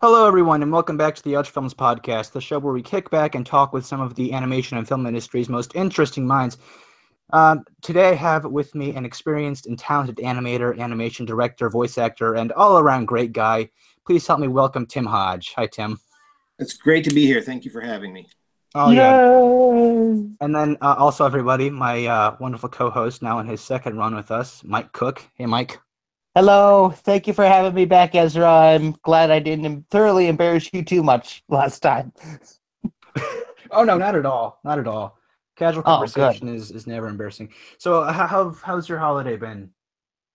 Hello, everyone, and welcome back to the Youch Films Podcast, the show where we kick back and talk with some of the animation and film industry's most interesting minds. Today, I have with me an experienced and talented animator, animation director, voice actor, and all-around great guy. Please help me welcome Tim Hodge. Hi, Tim. It's great to be here. Thank you for having me. Oh, yeah. Yay! And then also, everybody, my wonderful co-host, now in his second run with us, Mike Cook. Hey, Mike. Hello, thank you for having me back, Ezra. I'm glad I didn't thoroughly embarrass you too much last time. Oh, no, not at all. Not at all. Casual Oh, good. conversation is never embarrassing. So, how's your holiday been,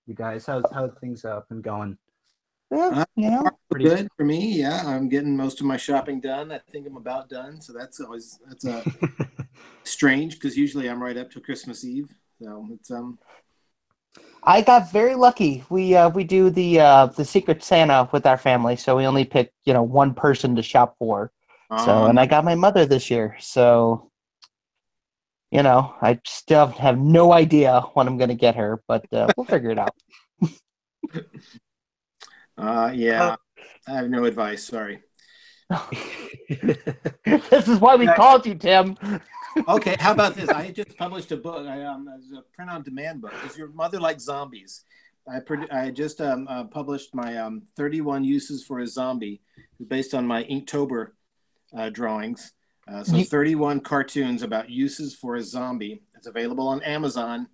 you guys? How things been going? Yeah, you So far, know, so Pretty. good for me. Yeah, I'm getting most of my shopping done. I think I'm about done. So that's strange because usually I'm right up to Christmas Eve. So it's. I got very lucky. We do the Secret Santa with our family, so we only pick one person to shop for. So, and Not, I got my mother this year, so I still have no idea what I'm gonna get her, but we'll figure it out. yeah, I have no advice. Sorry. This is why we Yeah. called you, Tim. Okay, how about this? I just published a book. It's a print-on-demand book. Does your mother like zombies? I just published my 31 uses for a zombie, based on my Inktober drawings. So You, 31 cartoons about uses for a zombie. It's available on Amazon.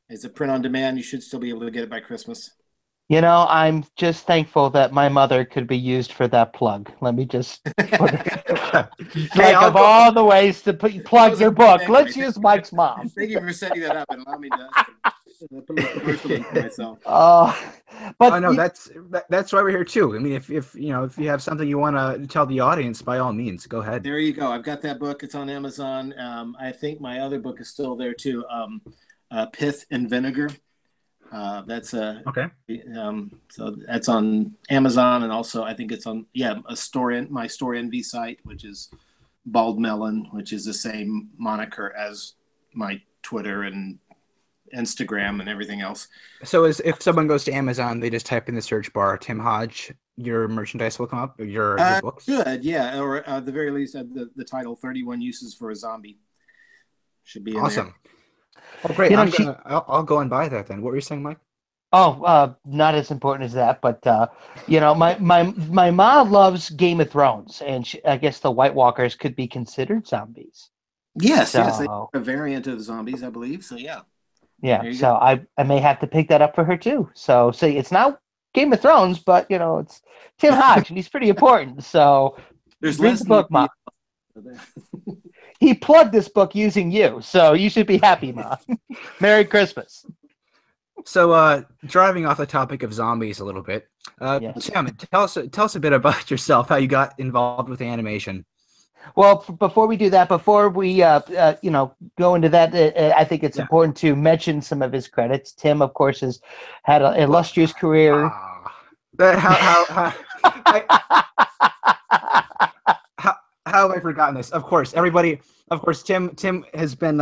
It's a print-on-demand. You should still be able to get it by Christmas. I'm just thankful that my mother could be used for that plug. Let me just put it Hey, like I'll of go. all the ways to That plug was a your good book. segue. Let's use Mike's mom. Thank you for setting that up and allow me to put a little commercial in for myself. Uh, Oh but no, that's why we're here too. I mean, if if you have something you want to tell the audience, by all means, go ahead. There you go. I've got that book. It's on Amazon. I think my other book is still there too. Pith and Vinegar. That's Okay. so that's on Amazon, and also I think it's on a store in my Store Envy site, which is Bald Melon, which is the same moniker as my Twitter and Instagram and everything else. So if someone goes to Amazon, they just type in the search bar Tim Hodge, your merchandise will come up, or your books. Good, yeah, or at the very least, the title "31 Uses for a Zombie" should be in there. Awesome. Oh, great. she. I'll go and buy that then. What were you saying, Mike? Oh, not as important as that, but my mom loves Game of Thrones, and I guess the White Walkers could be considered zombies. Yes, they So are a variant of zombies, I believe. So yeah, yeah, there you go. so I may have to pick that up for her too. So see, it's not Game of Thrones, but it's Tim Hodge, and he's pretty important. So There's read the Leslie book, Mom. He plugged this book using you, so you should be happy, Mom. Merry Christmas. So, driving off the topic of zombies a little bit, Yes. Tim, tell us a bit about yourself, how you got involved with animation. Well, before we do that, before we go into that, I think it's Yeah. important to mention some of his credits. Tim, of course, has had an Well, illustrious career. How how how have I forgotten this? Of course, everybody. Of course, Tim has been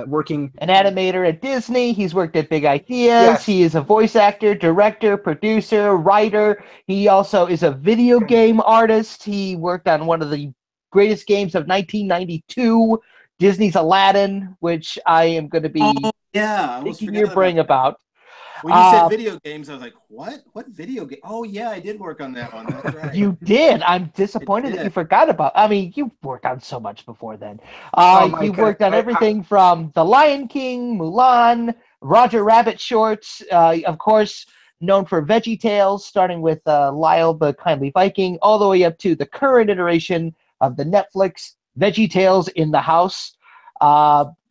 working. An animator at Disney. He's worked at Big Ideas. Yes. He is a voice actor, director, producer, writer. He also is a video game artist. He worked on one of the greatest games of 1992, Disney's Aladdin, which I am going to Oh be yeah, I almost picking your forgot about brain that. about. When you said Uh, video games, I was like, "What? What video game?" Oh yeah, I did work on that one. That's right. You did. I'm I disappointed that you did. forgot about. I mean, you've worked on so much before then. Oh, You Mike, worked on everything from The Lion King, Mulan, Roger Rabbit shorts. Of course, known for Veggie Tales, starting with Lyle the Kindly Viking, all the way up to the current iteration of the Netflix Veggie Tales in the House.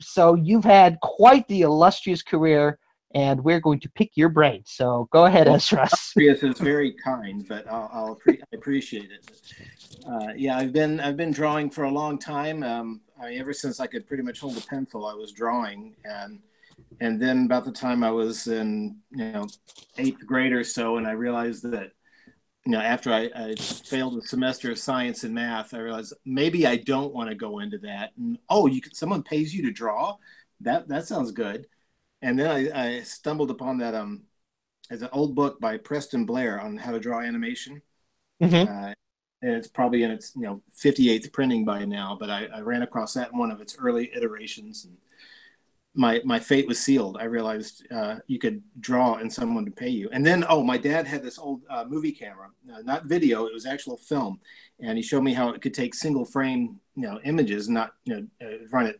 So you've had quite the illustrious career, and we're going to pick your brain. So go ahead, Well, Ezra. Prius is very kind, but I appreciate it. Yeah, I've been drawing for a long time. Ever since I could pretty much hold a pencil, I was drawing, and then about the time I was in eighth grade or so, and I realized that after I failed a semester of science and math, I realized maybe I don't want to go into that. And oh, someone pays you to draw? That sounds good. And then I stumbled upon that as an old book by Preston Blair on how to draw animation. Mm-hmm. And it's probably in its 58th printing by now. But I ran across that in one of its early iterations, and my fate was sealed. I realized you could draw and someone would pay you. And then, my dad had this old movie camera, not video, it was actual film. And he showed me how it could take single frame, images, not, run it,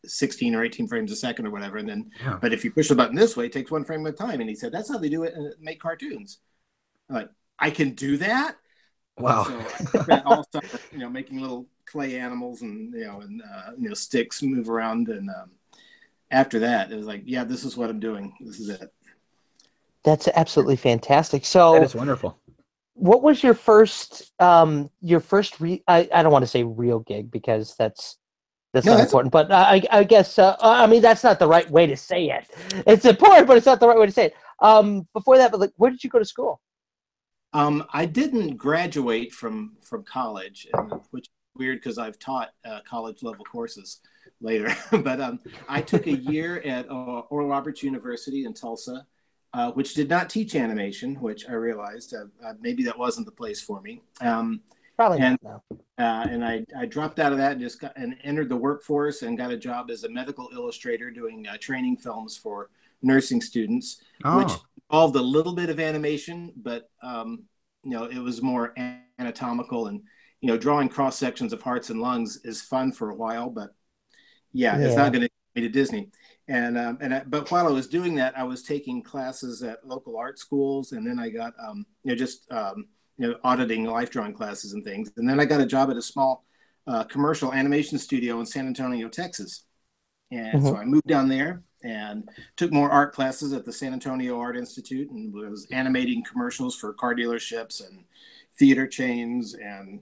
16 or 18 frames a second or whatever. And then, but if you push the button this way, it takes one frame at a time. And he said, that's how they do it and make cartoons. I'm like, I can do that? Wow. So I spent all summer, making little clay animals and, sticks move around. And, after that, it was like, yeah, this is what I'm doing. This is it. That's absolutely fantastic. So that is wonderful. What was your first I don't want to say real gig because that's not important, but I guess I mean that's not the right way to say it. It's important, but it's not the right way to say it. Before that, but like, where did you go to school? I didn't graduate from college, which is weird because I've taught college level courses later. But I took a year at Oral Roberts University in Tulsa, which did not teach animation, which I realized maybe that wasn't the place for me. Probably not. No. And I dropped out of that and entered the workforce and got a job as a medical illustrator doing training films for nursing students, which involved a little bit of animation, but it was more anatomical, and drawing cross sections of hearts and lungs is fun for a while, but it's not going to get me to Disney. But while I was doing that, I was taking classes at local art schools, and then I got auditing life drawing classes and things, and then I got a job at a small commercial animation studio in San Antonio, Texas, and so I moved down there and took more art classes at the San Antonio Art Institute, and was animating commercials for car dealerships and theater chains, and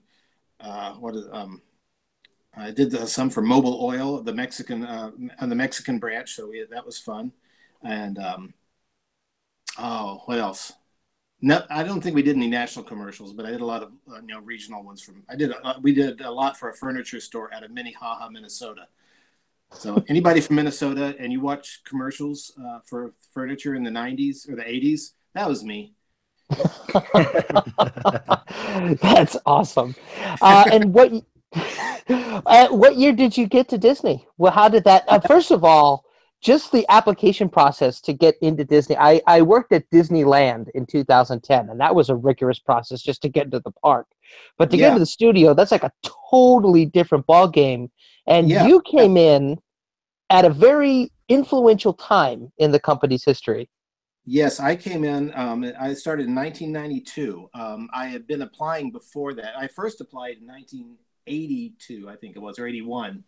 I did some for Mobil Oil, the Mexican on the Mexican branch, so that was fun. And what else? No, I don't think we did any national commercials, but I did a lot of regional ones. We did a lot for a furniture store out of Minnehaha, Minnesota. So anybody from Minnesota and you watch commercials for furniture in the 90s or the 80s, that was me. That's awesome. And what year did you get to Disney? Well, how did that? First of all, just the application process to get into Disney. I worked at Disneyland in 2010, and that was a rigorous process just to get into the park. But to get into the studio, that's like a totally different ball game. And you came in at a very influential time in the company's history. Yes, I came in. I started in 1992. I had been applying before that. I first applied in 1982, I think it was, or 81.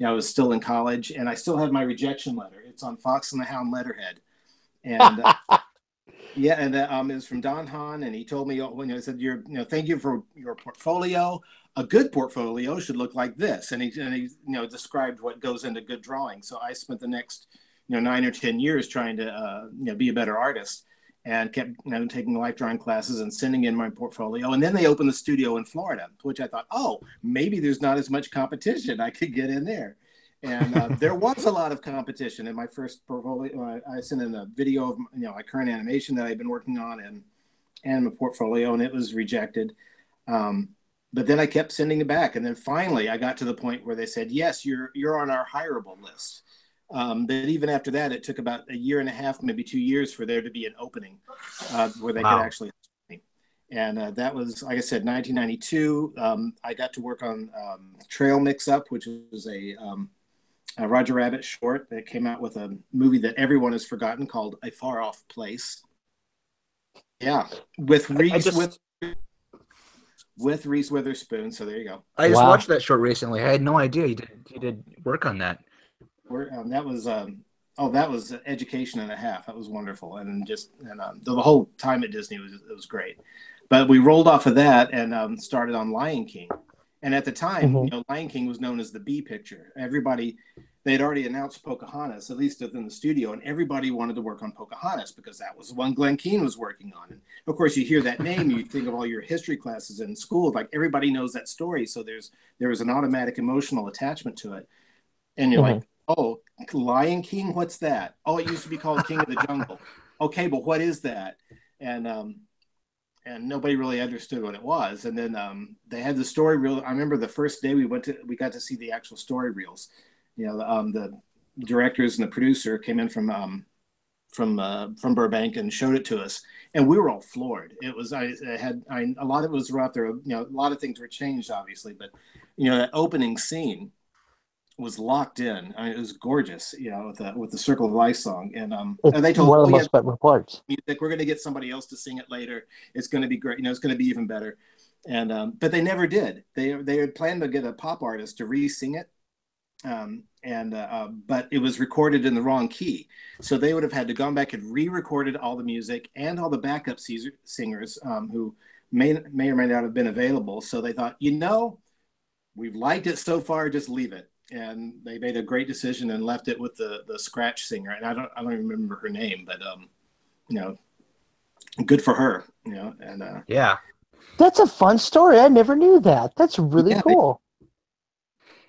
I was still in college, and I still have my rejection letter. It's on Fox and the Hound letterhead, and it was from Don Hahn, and he told me when he said, thank you for your portfolio. A good portfolio should look like this," and he described what goes into good drawing. So I spent the next 9 or 10 years trying to be a better artist, and kept taking life drawing classes and sending in my portfolio. And then they opened the studio in Florida, which I thought, maybe there's not as much competition. I could get in there. And there was a lot of competition in my first portfolio. I sent in a video of my current animation that I've been working on and my portfolio, and it was rejected. But then I kept sending it back. And then finally I got to the point where they said, yes, you're on our hireable list. But even after that, it took about a year and a half, maybe 2 years for there to be an opening where they could actually. And that was, like I said, 1992. I got to work on Trail Mix-Up, which was a Roger Rabbit short that came out with a movie that everyone has forgotten called A Far Off Place. Yeah, with Reese Witherspoon. So there you go. I just watched that short recently. I had no idea you did work on that. That was education and a half. That was wonderful, and the whole time at Disney was great. But we rolled off of that and started on Lion King. And at the time, Lion King was known as the B picture. They had already announced Pocahontas, at least within the studio, and everybody wanted to work on Pocahontas because that was the one Glenn Keane was working on. And of course, you hear that name, you think of all your history classes in school, like everybody knows that story. So there was an automatic emotional attachment to it. And you're like, oh, Lion King, what's that? Oh, it used to be called King of the Jungle. Okay, but what is that? And and nobody really understood what it was. And then they had the story reel. I remember the first day we got to see the actual story reels. The directors and the producer came in from Burbank and showed it to us, and we were all floored. It was a lot of it was rough. There, a lot of things were changed, obviously, but that opening scene was locked in. I mean, it was gorgeous, with the Circle of Life song, and they told one of the us, most fun parts. music. We're going to get somebody else to sing it later. It's going to be great. It's going to be even better. And but they never did. They had planned to get a pop artist to re-sing it, but it was recorded in the wrong key. So they would have had to gone back and re-recorded all the music and all the backup singers who may or may not have been available. So they thought, we've liked it so far, just leave it. And they made a great decision and left it with the scratch singer. And I don't remember her name, but good for her. And Yeah. That's a fun story. I never knew that. That's really cool.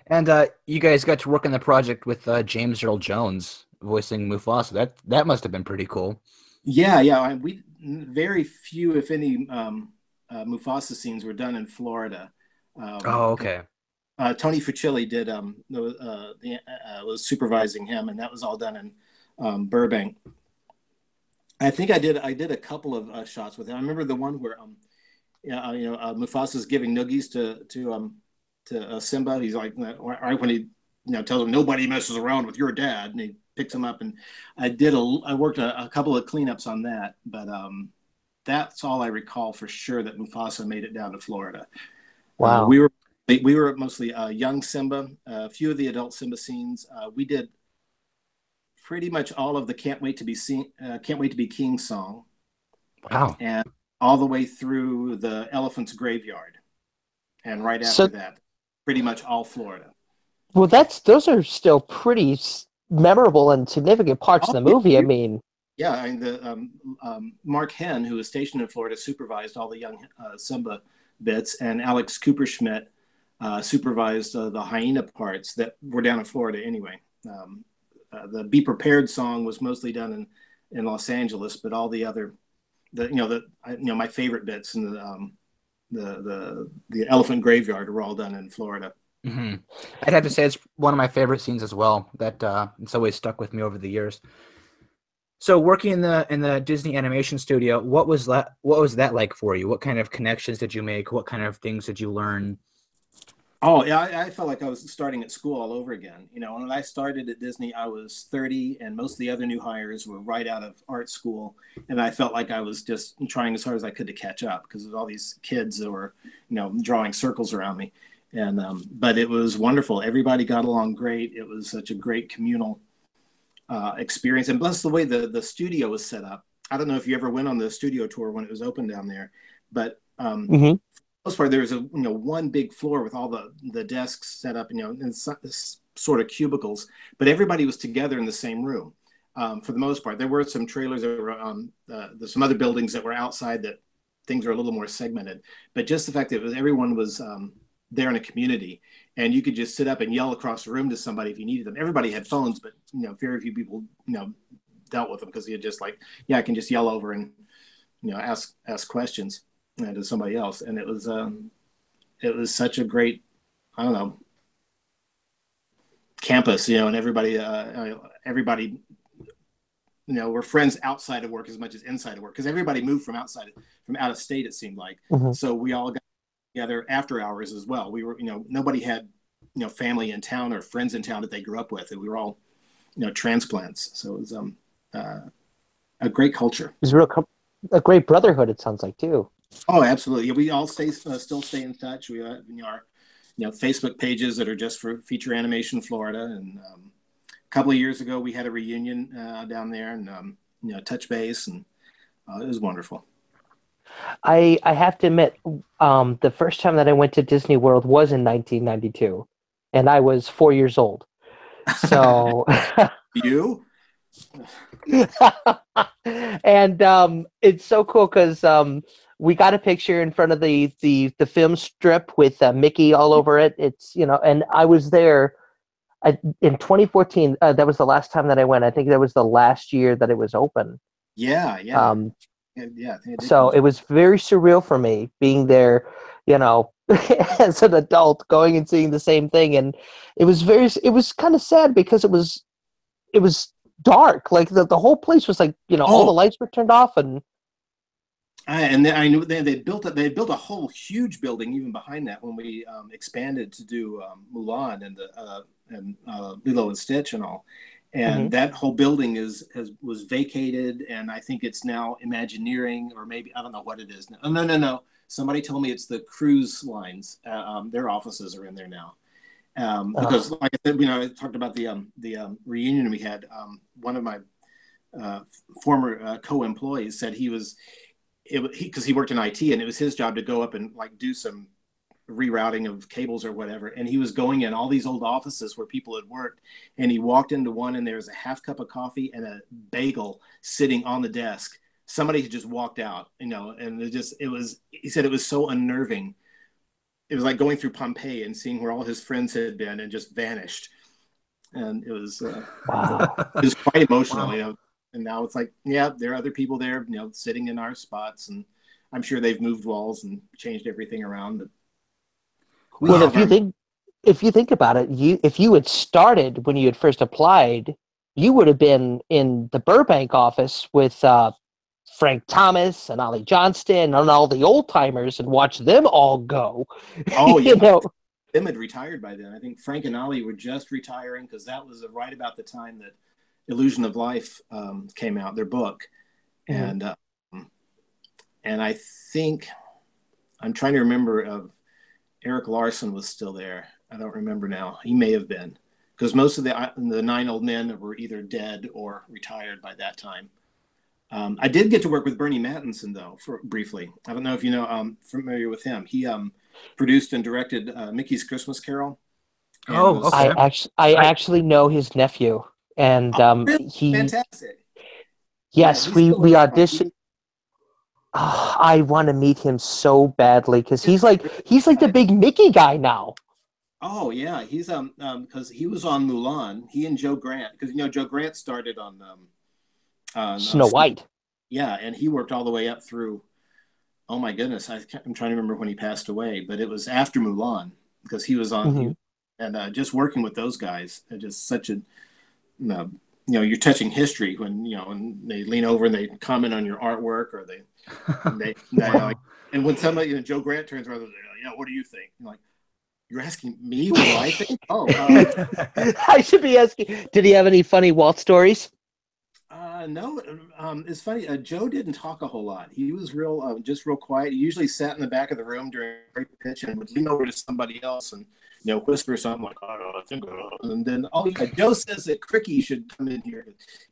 And you guys got to work on the project with James Earl Jones voicing Mufasa. That must have been pretty cool. Yeah. We very few, if any, Mufasa scenes were done in Florida. Okay. Tony Fucilli did was supervising him, and that was all done in Burbank. I think I did a couple of shots with him. I remember the one where Mufasa's giving noogies to Simba. He's like, right when he tells him nobody messes around with your dad, and he picks him up. And I worked a couple of cleanups on that, but that's all I recall for sure, that Mufasa made it down to Florida. Wow. We were mostly young Simba. A few of the adult Simba scenes. We did pretty much all of the "Can't Wait to Be King" song. Wow. And all the way through the Elephant's Graveyard, and right after that, pretty much all Florida. Well, those are still pretty memorable and significant parts of the movie. Yeah. I mean, the Mark Henn, who was stationed in Florida, supervised all the young Simba bits, and Alex Cooperschmidt supervised the hyena parts that were down in Florida anyway. The "Be Prepared" song was mostly done in Los Angeles, but all the other, my favorite bits in the Elephant Graveyard were all done in Florida. Mm-hmm. I'd have to say it's one of my favorite scenes as well. That it's always stuck with me over the years. So working in the Disney Animation Studio, what was that like for you? What kind of connections did you make? What kind of things did you learn? Oh, yeah, I felt like I was starting at school all over again. When I started at Disney, I was 30, and most of the other new hires were right out of art school. And I felt like I was just trying as hard as I could to catch up, because of all these kids that were, drawing circles around me. And but it was wonderful. Everybody got along great. It was such a great communal experience. And plus the way the studio was set up. I don't know if you ever went on the studio tour when it was open down there, but for the most part, there was one big floor with all the desks set up, in sort of cubicles, but everybody was together in the same room. For the most part, there were some trailers that were there's some other buildings that were outside that things are a little more segmented, but just the fact that everyone was there in a community, and you could just sit up and yell across the room to somebody if you needed them. Everybody had phones, but very few people dealt with them, because you just I can just yell over and ask questions to somebody else. And it was such a great, I don't know, campus, and everybody we're friends outside of work as much as inside of work, because everybody moved from out of state, it seemed like. So we all got together after hours as well. We were, nobody had family in town or friends in town that they grew up with, and we were all transplants. So it was a great culture. It was a great brotherhood, it sounds like, too. Oh, absolutely. Yeah, we all still stay in touch. We have our Facebook pages that are just for Feature Animation Florida. And a couple of years ago, we had a reunion down there, and touch base, and it was wonderful. I have to admit, the first time that I went to Disney World was in 1992, and I was 4 years old. So you. And it's so cool because we got a picture in front of the film strip with Mickey all over it. It's and I was there in 2014. That was the last time that I went. I think that was the last year that it was open. Yeah. Yeah, they did So close. it was very surreal for me being there, as an adult going and seeing the same thing. And it was kind of sad because it was dark. Like the whole place was like, all the Oh, lights were turned off and I knew they built a whole huge building even behind that when we expanded to do Mulan and Lilo and Stitch and all, and Mhm. that whole building was vacated, and I think it's now Imagineering, or maybe I don't know what it is now. Oh, no. Somebody told me it's the cruise lines. Their offices are in there now. Because, like I said, I talked about the reunion we had. One of my former co-employees said because he worked in IT, and it was his job to go up and like do some rerouting of cables or whatever. And he was going in all these old offices where people had worked, and he walked into one, and there was a half cup of coffee and a bagel sitting on the desk. Somebody had just walked out, and he said it was so unnerving. It was like going through Pompeii and seeing where all his friends had been and just vanished. And it was Wow. it was quite emotional, Wow. And now it's like, yeah, there are other people there, sitting in our spots, and I'm sure they've moved walls and changed everything around. But we Well, have our if you think about it, if you had started when you had first applied, you would have been in the Burbank office with Frank Thomas and Ollie Johnston and all the old timers and watch them all go. oh yeah, you know, them had retired by then. I think Frank and Ollie were just retiring because that was right about the time that Illusion of Life came out, their book, Mhm. and I think I'm trying to remember of Eric Larson was still there. I don't remember now. He may have been, because most of the nine old men were either dead or retired by that time. I did get to work with Bernie Mattinson though, for briefly. I don't know if familiar with him. He produced and directed Mickey's Christmas Carol, and Oh, was okay. I Great. actually know his nephew, and really he fantastic. Yeah, yes, he's still we around. auditioned. Oh, I want to meet him so badly because he's like the big Mickey guy now. Oh yeah, he's because he was on Mulan. He and Joe Grant, because Joe Grant started on Snow White. yeah, and he worked all the way up through. Oh my goodness, I'm trying to remember when he passed away, but it was after Mulan because he was on Hmm. and just working with those guys, just such a you're touching history when when they lean over and they comment on your artwork, or they like, and when somebody Joe Grant turns around and says, yeah, what do you think? You're like, you're asking me what do I think? Oh, I should be asking. Did he have any funny Walt stories? no, it's funny. Joe didn't talk a whole lot. He was just real quiet. He usually sat in the back of the room during every pitch and would lean over to somebody else and whisper something like, "Oh, I think," and then, "Oh yeah, Joe says that Cricky should come in here."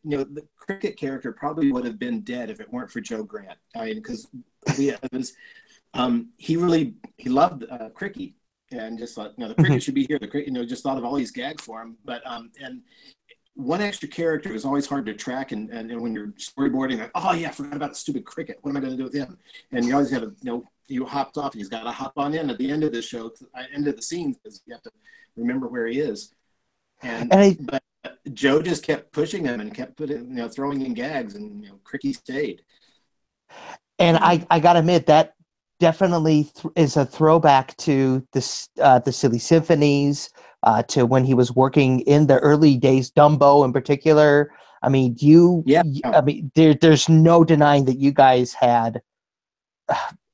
The Cricket character probably would have been dead if it weren't for Joe Grant. I mean, because he loved Cricky and just thought, the Cricket should be here. The Cricket, just thought of all these gags for him, but and one extra character is always hard to track, and when you're storyboarding, like, oh yeah, I forgot about the stupid Cricket. What am I going to do with him? And you always got to, you hopped off, and he's got to hop on in at the end of the show, end of the scene, because you have to remember where he is. But Joe just kept pushing him and kept throwing in gags, and Cricky stayed. And I gotta admit that definitely is a throwback to the Silly Symphonies, to when he was working in the early days, Dumbo in particular. I mean, Yeah. I mean, there's no denying that you guys had,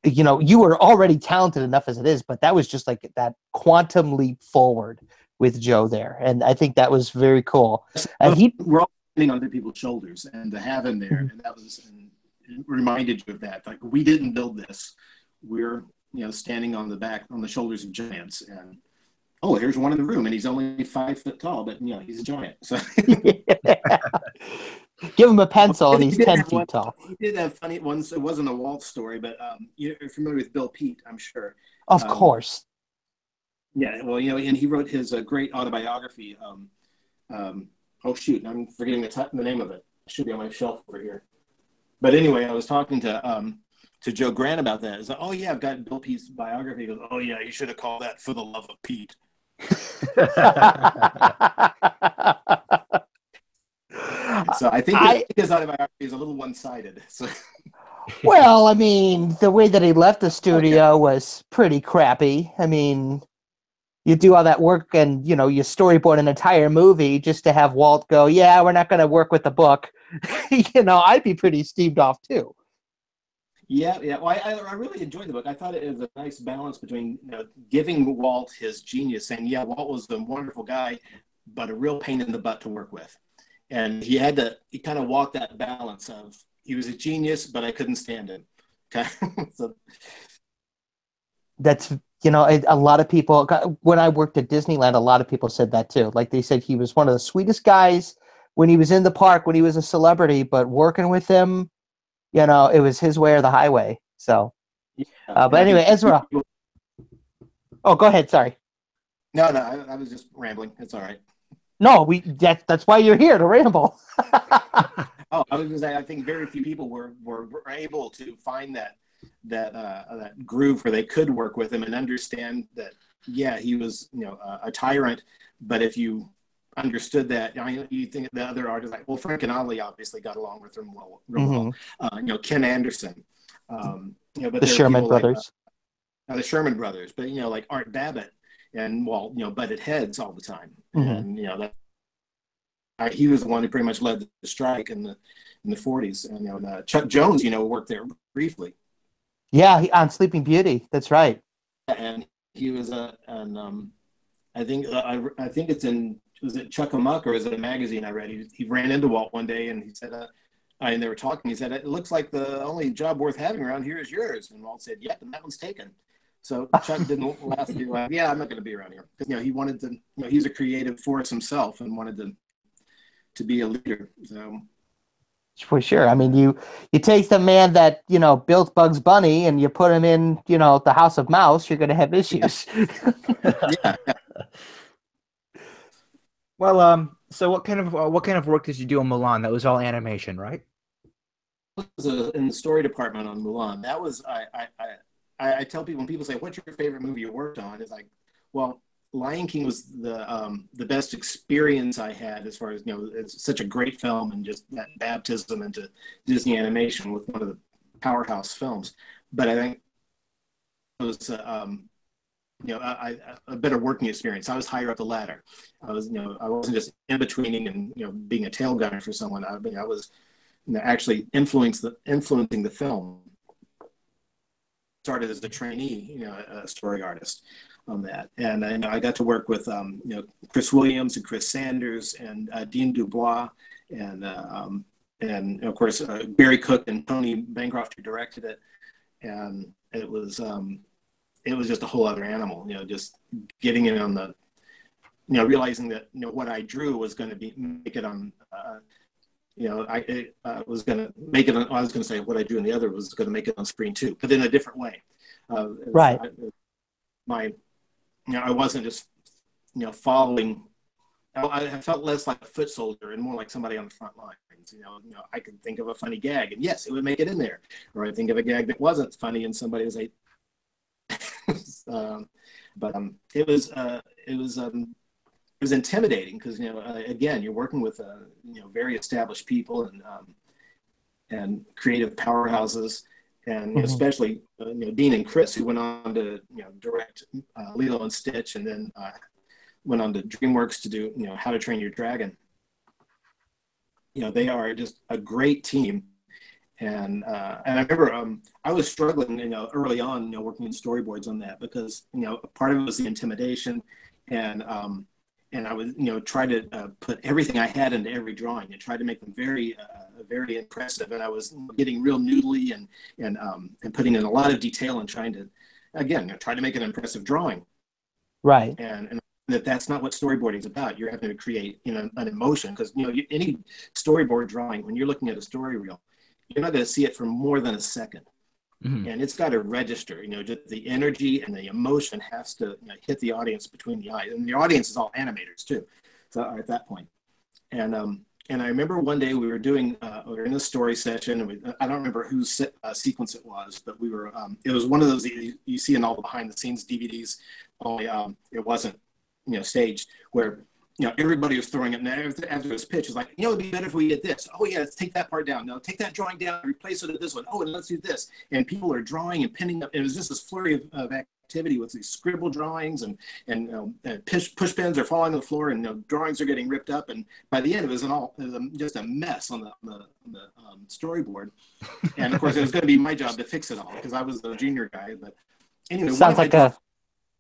you were already talented enough as it is, but that was just like that quantum leap forward with Joe there, and I think that was very cool. And We're all standing on other people's shoulders, and to have him there, and that was. And it reminded you of that. Like, we didn't build this. We're standing on the shoulders of giants, and oh, here's one in the room, and he's only 5 foot tall, but he's a giant. So give him a pencil, and he he's did 10 have feet tall. He did have funny ones. It wasn't a Walt story, but you're familiar with Bill Pete, I'm sure. Of course. Yeah, well, and he wrote his great autobiography. Oh shoot, I'm forgetting the name of it. It should be on my shelf over here. But anyway, I was talking to Joe Grant about that. It's like, oh yeah, I've got Bill Pete's biography. He goes, oh yeah, you should have called that For the Love of Pete. So I think his autobiography is a little one-sided. So. Well, I mean, the way that he left the Oh yeah, studio was pretty crappy. I mean, you do all that work and, you know, you storyboard an entire movie just to have Walt go, yeah, we're not going to work with the book. You know, I'd be pretty steamed off too. yeah, yeah. Well, I really enjoyed the book. I thought it was a nice balance between giving Walt his genius, saying, yeah, Walt was a wonderful guy, but a real pain in the butt to work with, and he kind of walked that balance of he was a genius, but I couldn't stand him. Okay, so That's, you know, a lot of people, when I worked at Disneyland, a lot of people said that too. Like they said he was one of the sweetest guys when he was in the park, when he was a celebrity, but working with him, you know, it was his way or the highway. So, yeah, but and I anyway, think Ezra. people, Oh, go ahead. Sorry. no, I was just rambling. It's all right. No, that's why you're here to ramble. Oh, I was going to say, I think very few people were able to find that groove where they could work with him and understand that, yeah, he was, a tyrant. But if you understood that, you think the other artists, like, well, Frank and Ollie obviously got along with him real Hmm. well. Ken Anderson, but The there are Sherman people like brothers. the Sherman brothers, but, like Art Babbitt and, well, butted heads all the time. Hmm. And, that he was the one who pretty much led the strike in the 40s. And Chuck Jones, worked there briefly, Yeah, on Sleeping Beauty. That's right. and he was and I think it's in, was it Chuck a Muck or is it a magazine I read? He ran into Walt one day and he said, and they were talking. He said, "It looks like the only job worth having around here is yours." And Walt said, "Yep, and that one's taken." So Chuck didn't last. He was like, "Yeah, I'm not going to be around here," because he wanted to. He's a creative force himself and wanted to be a leader. So For sure. I mean, you take the man that, you know, built Bugs Bunny and you put him in, you know, the House of Mouse, you're going to have issues. yeah, Well, so what kind of work did you do on Milan? That was all animation, right? was in the story department on Mulan. That was I tell people, when people say, "What's your favorite movie you worked on?" It's like, well, Lion King was the best experience I had, as far as, it's such a great film and just that baptism into Disney animation with one of the powerhouse films. But I think it was a better working experience. I was higher up the ladder. I was, I wasn't just in betweening and, being a tail gunner for someone. I was, actually influencing the film. Started as a trainee, a story artist on that, and I got to work with Chris Williams and Chris Sanders and Dean Dubois, and of course Barry Cook and Tony Bancroft, who directed it, and it was just a whole other animal. Just getting in on the, realizing that, what I drew was going to make it on. I was going to make it on, I was going to say what I drew in the other was going to make it on screen too, but in a different way. Right. I wasn't just, following. I felt less like a foot soldier and more like somebody on the front lines. I could think of a funny gag, and yes, it would make it in there. Or I think of a gag that wasn't funny, and somebody was like, but it was intimidating because, again, you're working with very established people and creative powerhouses, and especially Dean and Chris, who went on to direct Lilo and Stitch, and then went on to DreamWorks to do How to Train Your Dragon. They are just a great team. And I remember I was struggling, early on, working in storyboards on that, because part of it was the intimidation, and I would try to put everything I had into every drawing and try to make them very very impressive. And I was getting real noodly and putting in a lot of detail and trying to, again, try to make an impressive drawing. Right. And that's not what storyboarding is about. You're having to create an emotion, because any storyboard drawing, when you're looking at a story reel, you're not going to see it for more than a second. Mm-hmm. And it's got to register, just the energy and the emotion has to hit the audience between the eyes. And the audience is all animators too. So at that point. And I remember one day we were we were in a story session, and I don't remember whose sequence it was, but it was one of those you see in all the behind the scenes DVDs, only it wasn't, staged, where everybody was throwing it. And after this pitch, it's like, it'd be better if we did this. Oh yeah, let's take that part down. No, take that drawing down, replace it with this one. Oh, and let's do this. And people are drawing and pinning up. It was just this flurry of activity with these scribble drawings and push pens are falling on the floor, and drawings are getting ripped up. And by the end, it was just a mess on the storyboard. And of course, it was going to be my job to fix it all because I was the junior guy. But anyway, Sounds like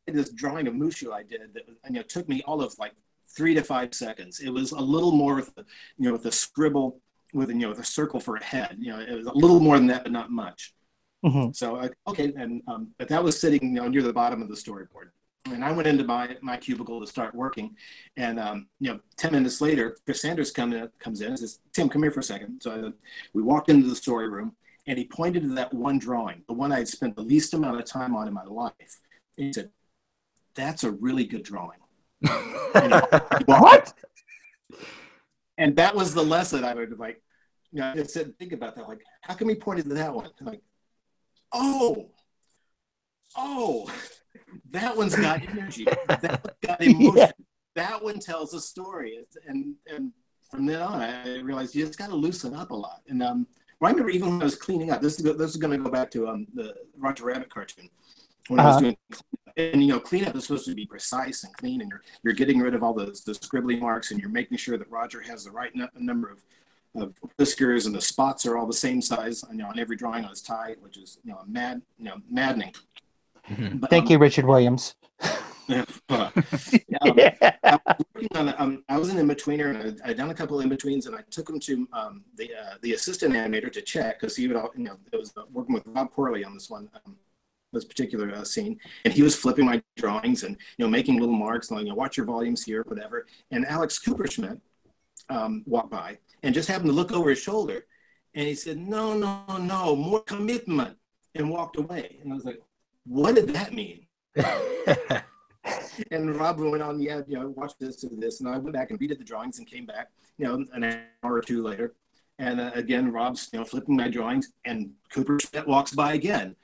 this drawing of Mushu I did that took me all of like 3 to 5 seconds. It was a little more with the scribble with a circle for a head. It was a little more than that, but not much. Mm-hmm. So okay, and but that was sitting near the bottom of the storyboard, and I went into my cubicle to start working, and 10 minutes later, Chris Sanders comes in and says, "Tim, come here for a second." So we walked into the story room, and he pointed to that one drawing, the one I had spent the least amount of time on in my life. And he said, "That's a really good drawing." What? And that was the lesson I would like. I said, think about that. Like, how come he pointed to that one? Like, oh, that one's got energy. That one's got emotion. Yeah. That one tells a story. And from then on, I realized you just got to loosen up a lot. And I remember even when I was cleaning up. This is going to go back to the Roger Rabbit cartoon. When I was doing cleanup is supposed to be precise and clean, and you're getting rid of all the scribbly marks, and you're making sure that Roger has the right number of whiskers, and the spots are all the same size on every drawing on his tie, which is maddening. Mm-hmm. But, Thank you, Richard Williams. I was an in-betweener, and I'd done a couple of in-betweens, and I took him to the assistant animator to check because he would it was working with Rob Corley on this one. This particular scene, and he was flipping my drawings and making little marks, and watch your volumes here, whatever. And Alex Cooperschmidt walked by and just happened to look over his shoulder, and he said, "No, more commitment," and walked away. And I was like, "What did that mean?" And Rob went on, watch this and this, and I went back and redid the drawings and came back, an hour or two later, and again Rob's flipping my drawings, and Cooperschmidt walks by again.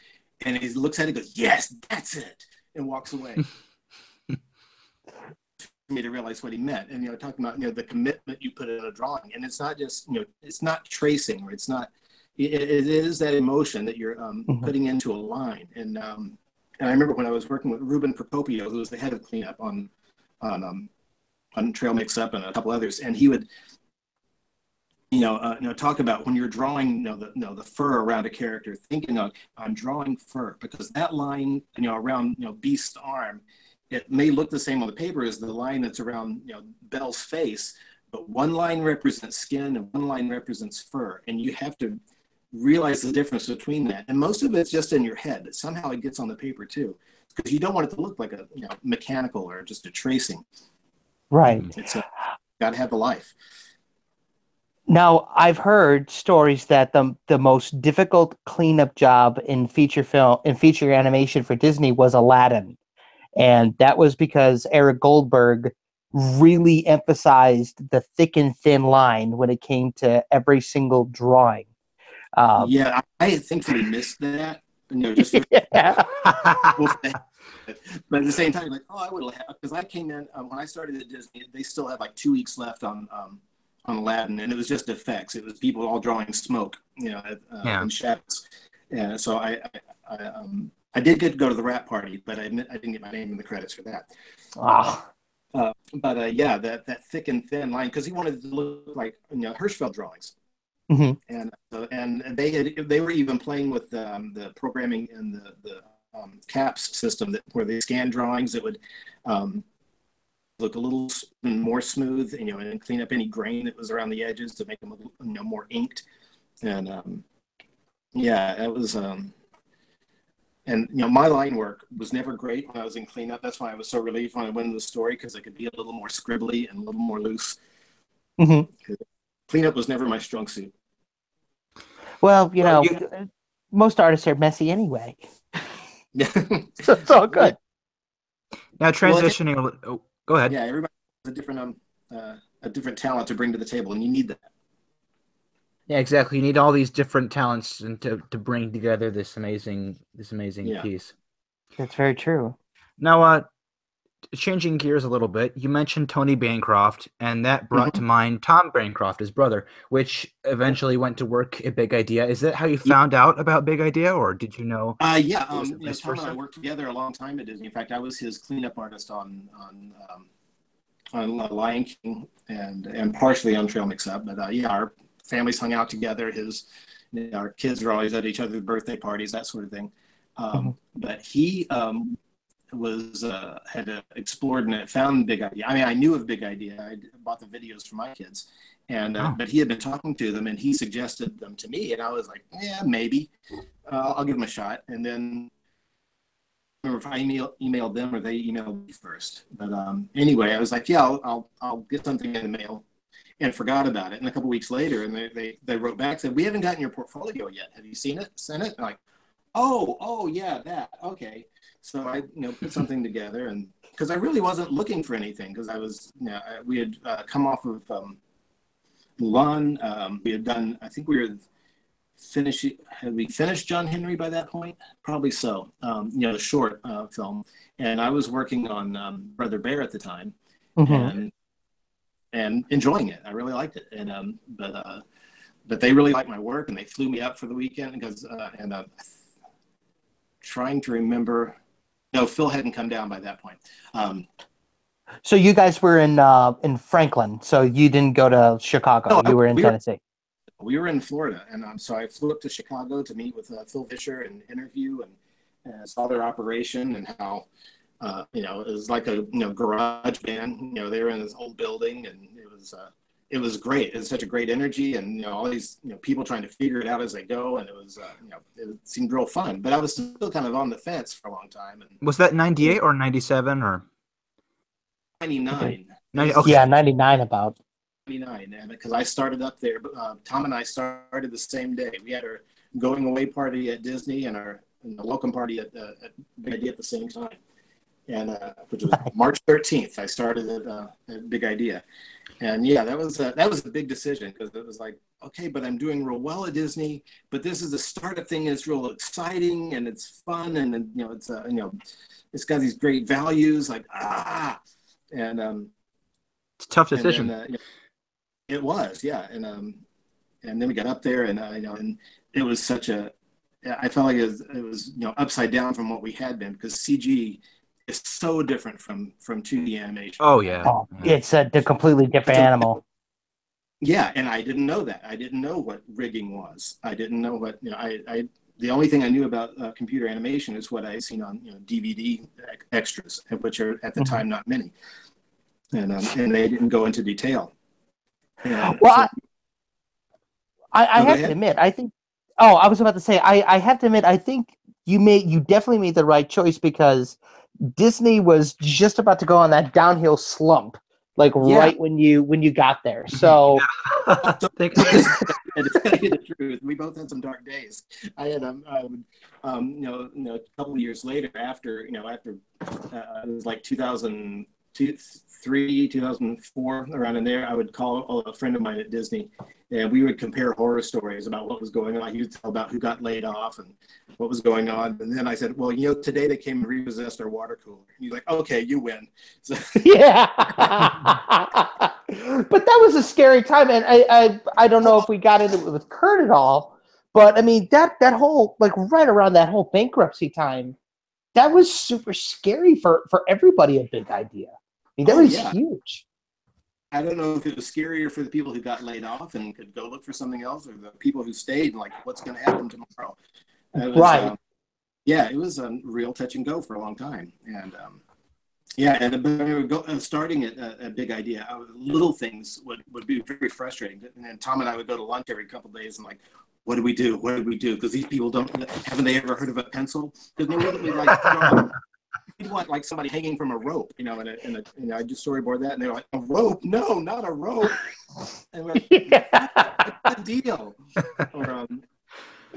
And he looks at it and goes, "Yes, that's it," and walks away. Me to realize what he meant. And, talking about, the commitment you put in a drawing. And it's not just, it's not tracing, or it's not, it is that emotion that you're putting into a line. And I remember when I was working with Ruben Procopio, who was the head of cleanup on Trail Mix Up and a couple others, and he would, talk about when you're drawing, the fur around a character, thinking of, I'm drawing fur, because that line, around, Beast's arm, it may look the same on the paper as the line that's around, Belle's face, but one line represents skin and one line represents fur, and you have to realize the difference between that. And most of it's just in your head, but somehow it gets on the paper too, because you don't want it to look like a, mechanical or just a tracing. Right. It's got to have a life. Now, I've heard stories that the most difficult cleanup job in feature animation for Disney was Aladdin. And that was because Eric Goldberg really emphasized the thick and thin line when it came to every single drawing. I thankfully missed that. Yeah. But at the same time, like, I would have, because I came in, when I started at Disney, they still had like 2 weeks left on Aladdin, and it was just effects. It was people all drawing smoke, and shadows. Yeah, so I did get to go to the wrap party, but I didn't get my name in the credits for that. Wow. That thick and thin line, because he wanted it to look like Hirschfeld drawings. Mm-hmm. And they were even playing with the programming in the CAPS system where they scan drawings that would look a little more smooth, and clean up any grain that was around the edges to make them look, more inked. And it was. And my line work was never great when I was in cleanup. That's why I was so relieved when I went into the story, because I could be a little more scribbly and a little more loose. Mm-hmm. Cleanup was never my strong suit. Well, most artists are messy anyway. So it's all good. Now transitioning. Go ahead. Yeah, everybody has a different talent to bring to the table, and you need that. Yeah, exactly. You need all these different talents and to bring together this amazing piece. That's very true. Now, changing gears a little bit, you mentioned Tony Bancroft, and that brought to Mhm. mind Tom Bancroft, his brother, which eventually went to work at Big Idea. Is that how you found out about Big Idea, or did you know Yeah, it was vice Tom and I versa? worked together a long time at Disney. In fact, I was his cleanup artist on Lion King and partially on Trail Mix Up. But yeah, our families hung out together. Our kids were always at each other's birthday parties, that sort of thing. Mhm. But he was had explored and found Big Idea. I mean, I knew of Big Idea. I bought the videos for my kids, and Oh, but he had been talking to them, and he suggested them to me, and I was like, yeah, maybe I'll give them a shot. And then I remember if I emailed them or they emailed me first. But anyway, I was like, yeah, I'll get something in the mail, and forgot about it. And a couple weeks later, and they wrote back, said, we haven't gotten your portfolio yet. Have you seen it? Sent it? I'm like, oh yeah, that, okay. So I put something together, and because I really wasn't looking for anything, because I was we had come off of Mulan. We had done, I think we were finishing, had we finished John Henry by that point? Probably so. The short film, and I was working on Brother Bear at the time, Mhm. and enjoying it. I really liked it, and but they really liked my work, and they flew me up for the weekend because trying to remember. No, Phil hadn't come down by that point. So you guys were in Franklin, so you didn't go to Chicago. No, You were in we were Tennessee. in Florida, and so I flew up to Chicago to meet with Phil Vischer and interview and saw their operation and how it was like a garage band. They were in this old building, and it was great. It was such a great energy, and all these people trying to figure it out as they go, and it was it seemed real fun. But I was still kind of on the fence for a long time, and was that 98 or 97 or 99. It 90? was Okay. Yeah, 99 about. 99, and because I started up there, Tom and I started the same day. We had our going away party at Disney and our welcome party at Big Idea at the same time, and which was March 13th. I started at Big Idea, and yeah, that was a big decision because it was like, okay, but I'm doing real well at Disney, but this is a startup thing. It's real exciting and it's fun, and it's got these great values, like and It's a tough and decision. then it was, yeah, and then we got up there, and and it was such a. I felt like it was upside down from what we had been because CG is so different from 2D animation. Oh yeah. Oh, it's a completely different animal. Yeah, and I didn't know that. I didn't know what rigging was. I didn't know what I the only thing I knew about computer animation is what I had seen on DVD extras, which are at the Mhm. time not many, and they didn't go into detail. And Well, so, I no, go have to ahead. admit, I think. Oh, I was about to say, I have to admit, I think you definitely made the right choice because Disney was just about to go on that downhill slump, like Yeah. right when you got there. So So, Think- to tell you the truth, we both had some dark days. I had a couple of years later, after it was like 2003, 2004, around in there, I would call a friend of mine at Disney, and we would compare horror stories about what was going on. He would tell about who got laid off and what was going on, and then I said, well, today they came and repossessed our water cooler. And he's like, okay, you win. So, yeah, but that was a scary time, and I don't know if we got into it with Kurt at all, but I mean that whole like right around that whole bankruptcy time, that was super scary for everybody at Big Idea. I mean, that oh was yeah, huge. I don't know if it was scarier for the people who got laid off and could go look for something else, or the people who stayed and like, what's going to happen tomorrow? It was, Right. yeah, it was a real touch and go for a long time, and yeah, and starting at Big Idea, little things would be very frustrating. And then Tom and I would go to lunch every couple of days and like, what do we do? What do we do? Because these people haven't they ever heard of a pencil? Because they wouldn't like you'd want like somebody hanging from a rope, and I just storyboard that, and they're like, a rope? No, not a rope. And we're like, what's the deal? Or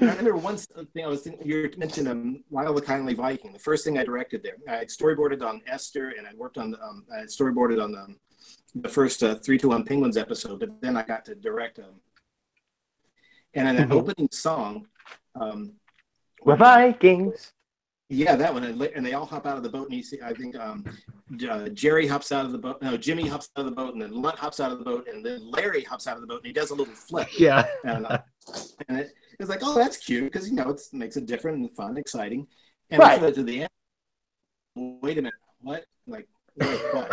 I remember one thing I was thinking, you mentioned Lyle the Kindly Viking. The first thing I directed there, I storyboarded on Esther, and I worked on I storyboarded on the first 3-2-1 Penguins episode, but then I got to direct and in that opening song, We're Vikings. Yeah, that one. And they all hop out of the boat, and you see, I think Jerry hops out of the boat. No, Jimmy hops out of the boat, and then Lunt hops out of the boat, and then Larry hops out of the boat, and he does a little flip. Yeah. And it's like, oh, that's cute, because, it makes it different and fun, exciting. And Right. to the end, wait a minute, what? Like, wait, what?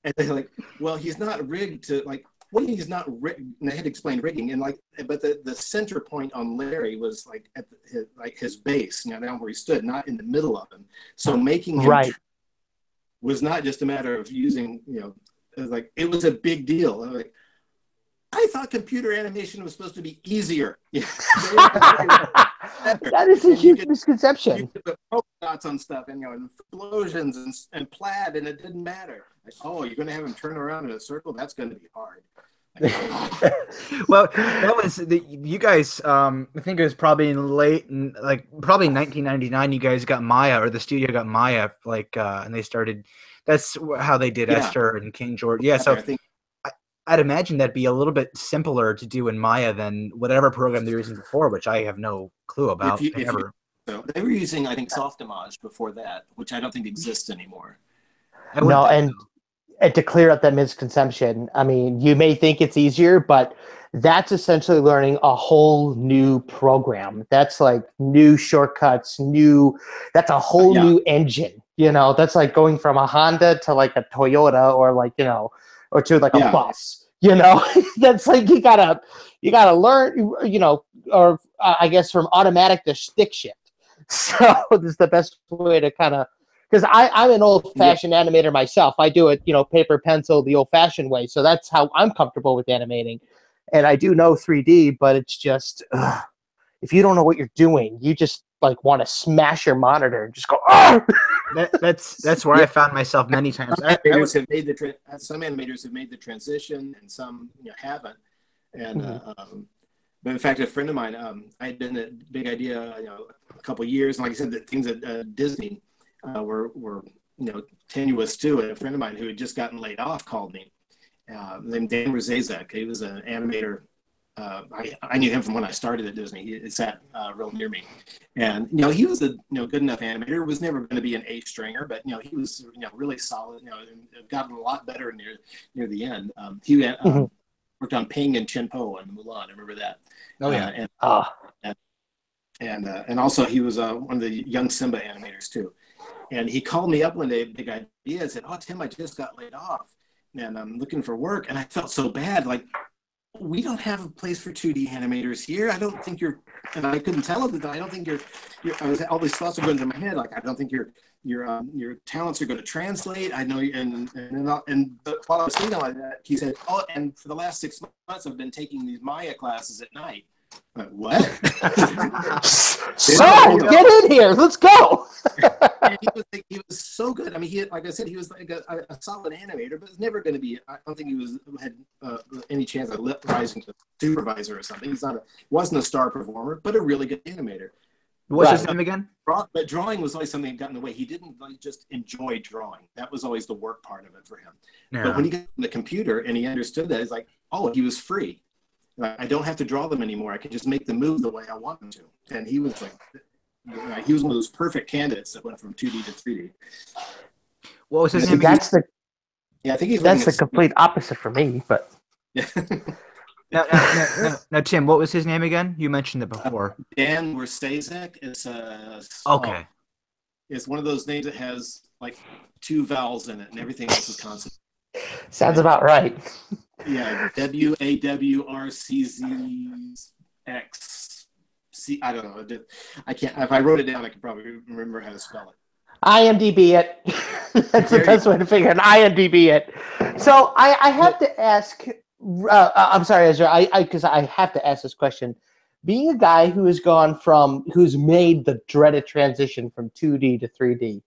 And they're like, well, he's not rigged to, like, what do you mean he's not rigged? And they had to explain rigging, and but the center point on Larry was like at his base, down where he stood, not in the middle of him. So making him was not just a matter of using, it was a big deal. Like, I thought computer animation was supposed to be easier. That is a huge misconception. You could put polka dots on stuff, and explosions and plaid, and it didn't matter. Like, oh, you're going to have him turn around in a circle? That's going to be hard. Well, that was you guys. I think it was probably probably 1999. You guys got Maya, or the studio got Maya, and they started. That's how they did Esther and King George. Yeah, so I'd imagine that'd be a little bit simpler to do in Maya than whatever program they were using before, which I have no clue about. So they were using, I think, Softimage before that, which I don't think exists anymore. No, and to clear up that misconception, I mean, you may think it's easier, but that's essentially learning a whole new program. That's like new shortcuts, that's a whole new engine. That's like going from a Honda to like a Toyota, or or to like a bus. That's like you gotta learn, or I guess from automatic to stick shift. So this is the best way to kind of, because I'm an old-fashioned animator myself. I do it, paper, pencil, the old-fashioned way. So that's how I'm comfortable with animating. And I do know 3D, but it's just, if you don't know what you're doing, you just like want to smash your monitor and just go, That's where I found myself many times. Some animators have made the transition, and some haven't. And but in fact, a friend of mine, I had done a big idea, a couple of years, and like I said, the things at Disney were tenuous too. And a friend of mine who had just gotten laid off called me, named Dan Rozazek. He was an animator. I knew him from when I started at Disney. He sat real near me, and he was a good enough animator. Was never going to be an A stringer, but he was really solid. And gotten a lot better near the end. He worked on Ping and Chenpo and Mulan. I remember that. Oh yeah, and also he was one of the young Simba animators too. And he called me up one day, big idea, and said, "Oh, Tim, I just got laid off, and I'm looking for work." And I felt so bad, like, we don't have a place for 2D animators here. I don't think you're, and I couldn't tell him that I don't think you're all these thoughts are going through my head. Like, I don't think your talents are going to translate. I know, but while I was thinking like that, he said, "Oh, and for the last 6 months, I've been taking these Maya classes at night." I'm like, what? So get in here, let's go. And he was so good. I mean, like I said, he was like a solid animator, but was never going to be. I don't think he had any chance of rising to supervisor or something. Wasn't a star performer, but a really good animator. What's his name again? But drawing was always something that got in the way. He didn't just enjoy drawing. That was always the work part of it for him. Yeah. But when he got on the computer and he understood that, he's like, oh, he was free. I don't have to draw them anymore. I can just make them move the way I want them to. And he was like, he was one of those perfect candidates that went from 2D to 3D. What was his name? I think that's the complete opposite for me. But now, Tim, what was his name again? You mentioned it before. Dan Wersazek. It's okay. It's one of those names that has like 2 vowels in it, and everything else is consonant. Sounds about right. Yeah, WAWRCZX. I don't know. I can't. If I wrote it down, I could probably remember how to spell it. IMDb it. That's the best way to figure it. IMDb it. So I have to ask. I'm sorry, Ezra. Because I have to ask this question. Being a guy who has who's made the dreaded transition from 2D to 3D,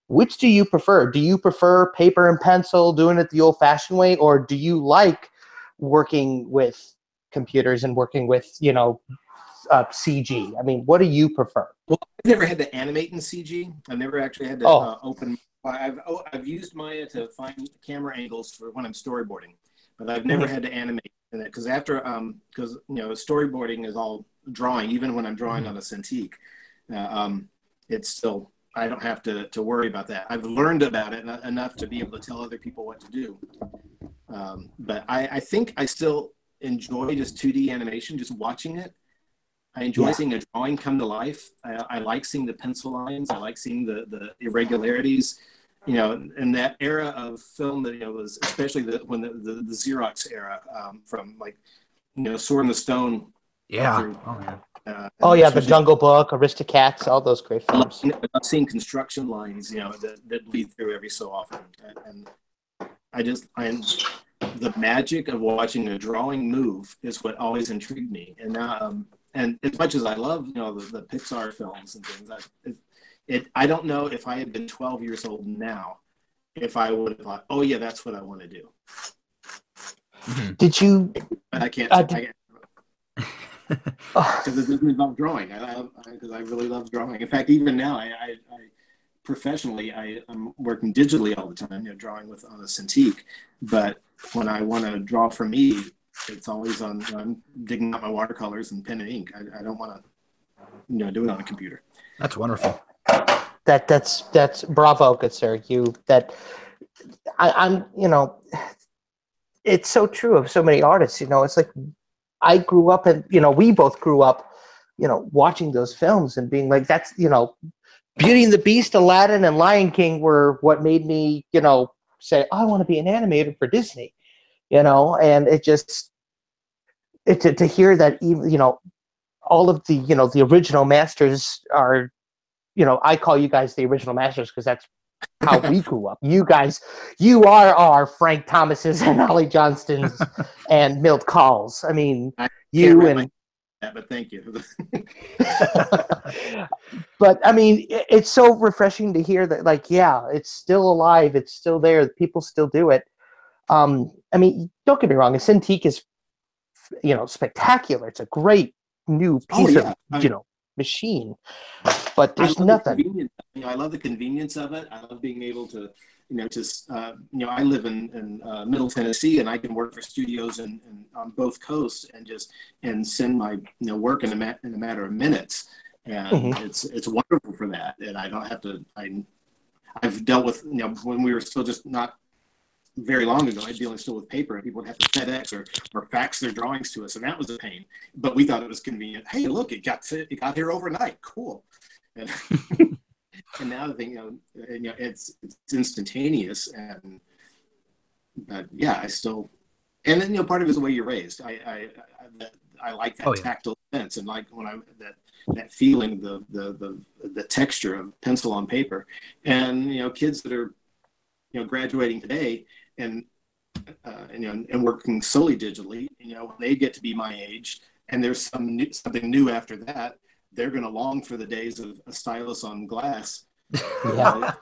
which do you prefer? Do you prefer paper and pencil, doing it the old-fashioned way, or do you like working with computers and working with, CG? I mean, what do you prefer? Well, I've never had to animate in CG. I've never actually had to open. I've used Maya to find camera angles for when I'm storyboarding, but I've never had to animate in it because storyboarding is all drawing, even when I'm drawing on a Cintiq. it's still, I don't have to worry about that. I've learned about it enough to be able to tell other people what to do. But I think I still enjoy just 2D animation, just watching it. I enjoy seeing a drawing come to life. I like seeing the pencil lines. I like seeing the irregularities. You know, in that era of film that, you know, was especially when the Xerox era, from like, you know, Sword in the Stone. Yeah. Through, the Jungle Book, Aristocats, all those great films. I love seeing construction lines, you know, that lead through every so often, and the magic of watching a drawing move is what always intrigued me. And now, and as much as I love, you know, the Pixar films and things, I don't know if I had been 12 years old now, if I would have thought, oh yeah, that's what I want to do. Did you? But I can't. Because it doesn't involve drawing. Because I really love drawing. In fact, even now, I professionally, I'm working digitally all the time, you know, drawing on a Cintiq. But when I want to draw for me, it's always on. You know, I'm digging out my watercolors and pen and ink. I don't want to, you know, do it on a computer. That's wonderful. That's bravo, good sir. I'm you know, it's so true of so many artists. You know, it's like I grew up, and you know, we both grew up, you know, watching those films and being like, that's, you know, Beauty and the Beast, Aladdin, and Lion King were what made me, you know, say, I want to be an animator for Disney, you know. And to hear that, even, you know, all of the, you know, the original masters are, you know, I call you guys the original masters because that's how we grew up. You guys, you are our Frank Thomases and Ollie Johnstons and Milt Kahls. I mean, you and that, but thank you. But I mean, it's so refreshing to hear that, like, yeah, it's still alive, it's still there, people still do it. I mean, don't get me wrong, a Cintiq is, you know, spectacular. It's a great new piece of, you know, machine. But there's nothing. I love the convenience of it. I love being able to, you know, I live in Middle Tennessee, and I can work for studios and on both coasts and send my, you know, work in a matter of minutes, and it's wonderful for that. And I don't have to. I've dealt with, you know, when we were still just not very long ago, I dealing still with paper, and people would have to FedEx or fax their drawings to us, and that was a pain. But we thought it was convenient. Hey, look, it got here overnight. Cool. And, and now the thing, you know, it's instantaneous, and yeah, I still, and then, you know, part of it is the way you're raised. I like that tactile sense, and like when that feeling, the texture of pencil on paper, and, you know, kids that are, you know, graduating today and you know, and working solely digitally, you know, when they get to be my age and there's something new after that, they're going to long for the days of a stylus on glass. Yeah.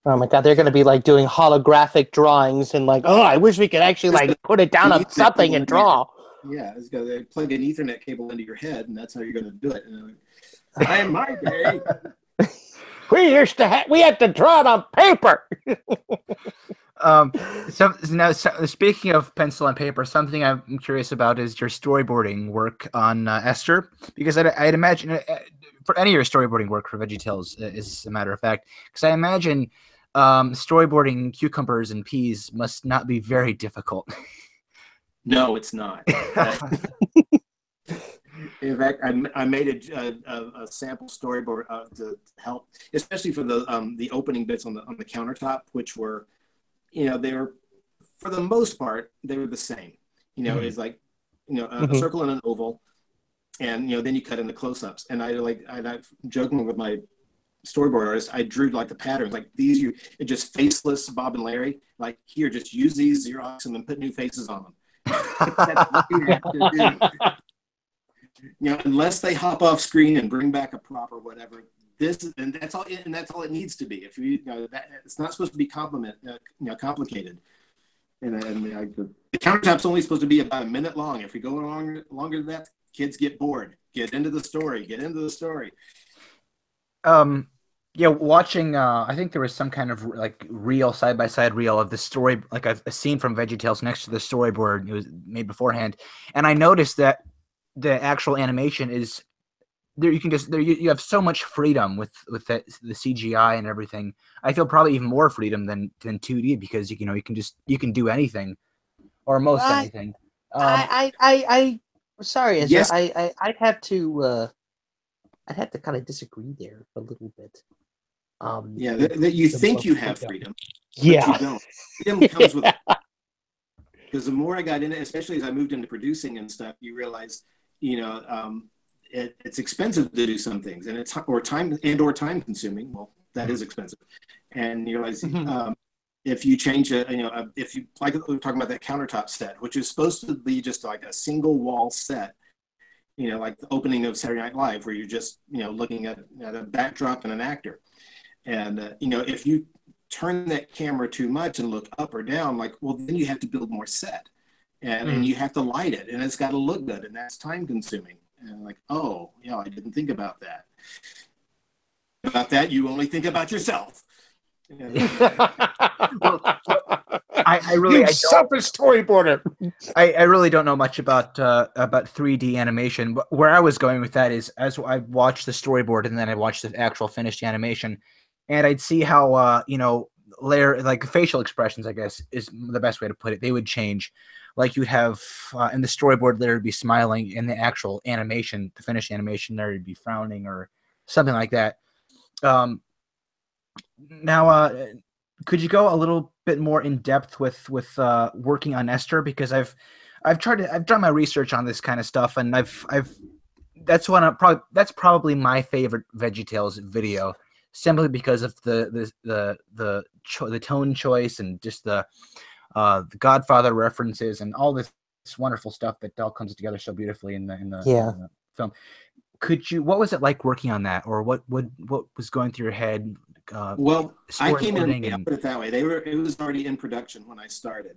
Oh my God, they're going to be like doing holographic drawings and like, oh, I wish we could actually like put it down on something and draw. Yeah, it's got to plug an Ethernet cable into your head, and that's how you're going to do it. And like, in my day, we had to draw it on paper. So speaking of pencil and paper, something I'm curious about is your storyboarding work on Esther, because I'd imagine for any of your storyboarding work for VeggieTales, as a matter of fact, because I imagine storyboarding cucumbers and peas must not be very difficult. No, it's not. In fact, I made a sample storyboard to help, especially for the opening bits on the countertop, which were, you know, they were, for the most part, they were the same. You know, it's like, you know, a circle and an oval, and, you know, then you cut in the close-ups. And I joking with my storyboard artist, I drew like the patterns, like these, it just faceless Bob and Larry, like, here, just use these Xerox and then put new faces on them. That's what you have to do. You know, unless they hop off screen and bring back a prop or whatever, that's all it needs to be. If you know that, it's not supposed to be complicated. And the countertop's only supposed to be about a minute long. If we go longer than that, kids get bored. Get into the story. Yeah, watching. I think there was some kind of like reel, side by side reel of the story, like a scene from VeggieTales next to the storyboard. It was made beforehand, and I noticed that the actual animation is there you can just you have so much freedom with the CGI and everything. I feel probably even more freedom than 2D because you can do anything or most I anything. I sorry, Ezra. Yes. I'd have to kind of disagree there a little bit. Yeah, that you think you have freedom, but Yeah. you don't. Freedom comes with, because the more I got in it, especially as I moved into producing and stuff, you realize, it's expensive to do some things, and it's time consuming. Well, that is expensive, and you realize if you change if you, like we were talking about that countertop set, which is supposed to be just like a single wall set, like the opening of Saturday Night Live, where you're just looking at a backdrop and an actor, and if you turn that camera too much and look up or down, then you have to build more set, and you have to light it, and it's got to look good, and that's time consuming. And I didn't think about that. You only think about yourself. I really selfish storyboarder. I really don't know much about 3D animation. But where I was going with that is, as I watched the storyboard and then I watched the actual finished animation, and I'd see how facial expressions, I guess, is the best way to put it. They would change. Like you'd have in the storyboard, there would be smiling. In the actual animation, the finished animation, there would be frowning or something like that. Now, could you go a little bit more in depth with working on Esther? Because I've done my research on this kind of stuff, and that's probably my favorite VeggieTales video, simply because of the tone choice and just the Godfather references and all this wonderful stuff that all comes together so beautifully in the film. What was it like working on that, or what was going through your head? I came in, I'll put it that way. It was already in production when I started,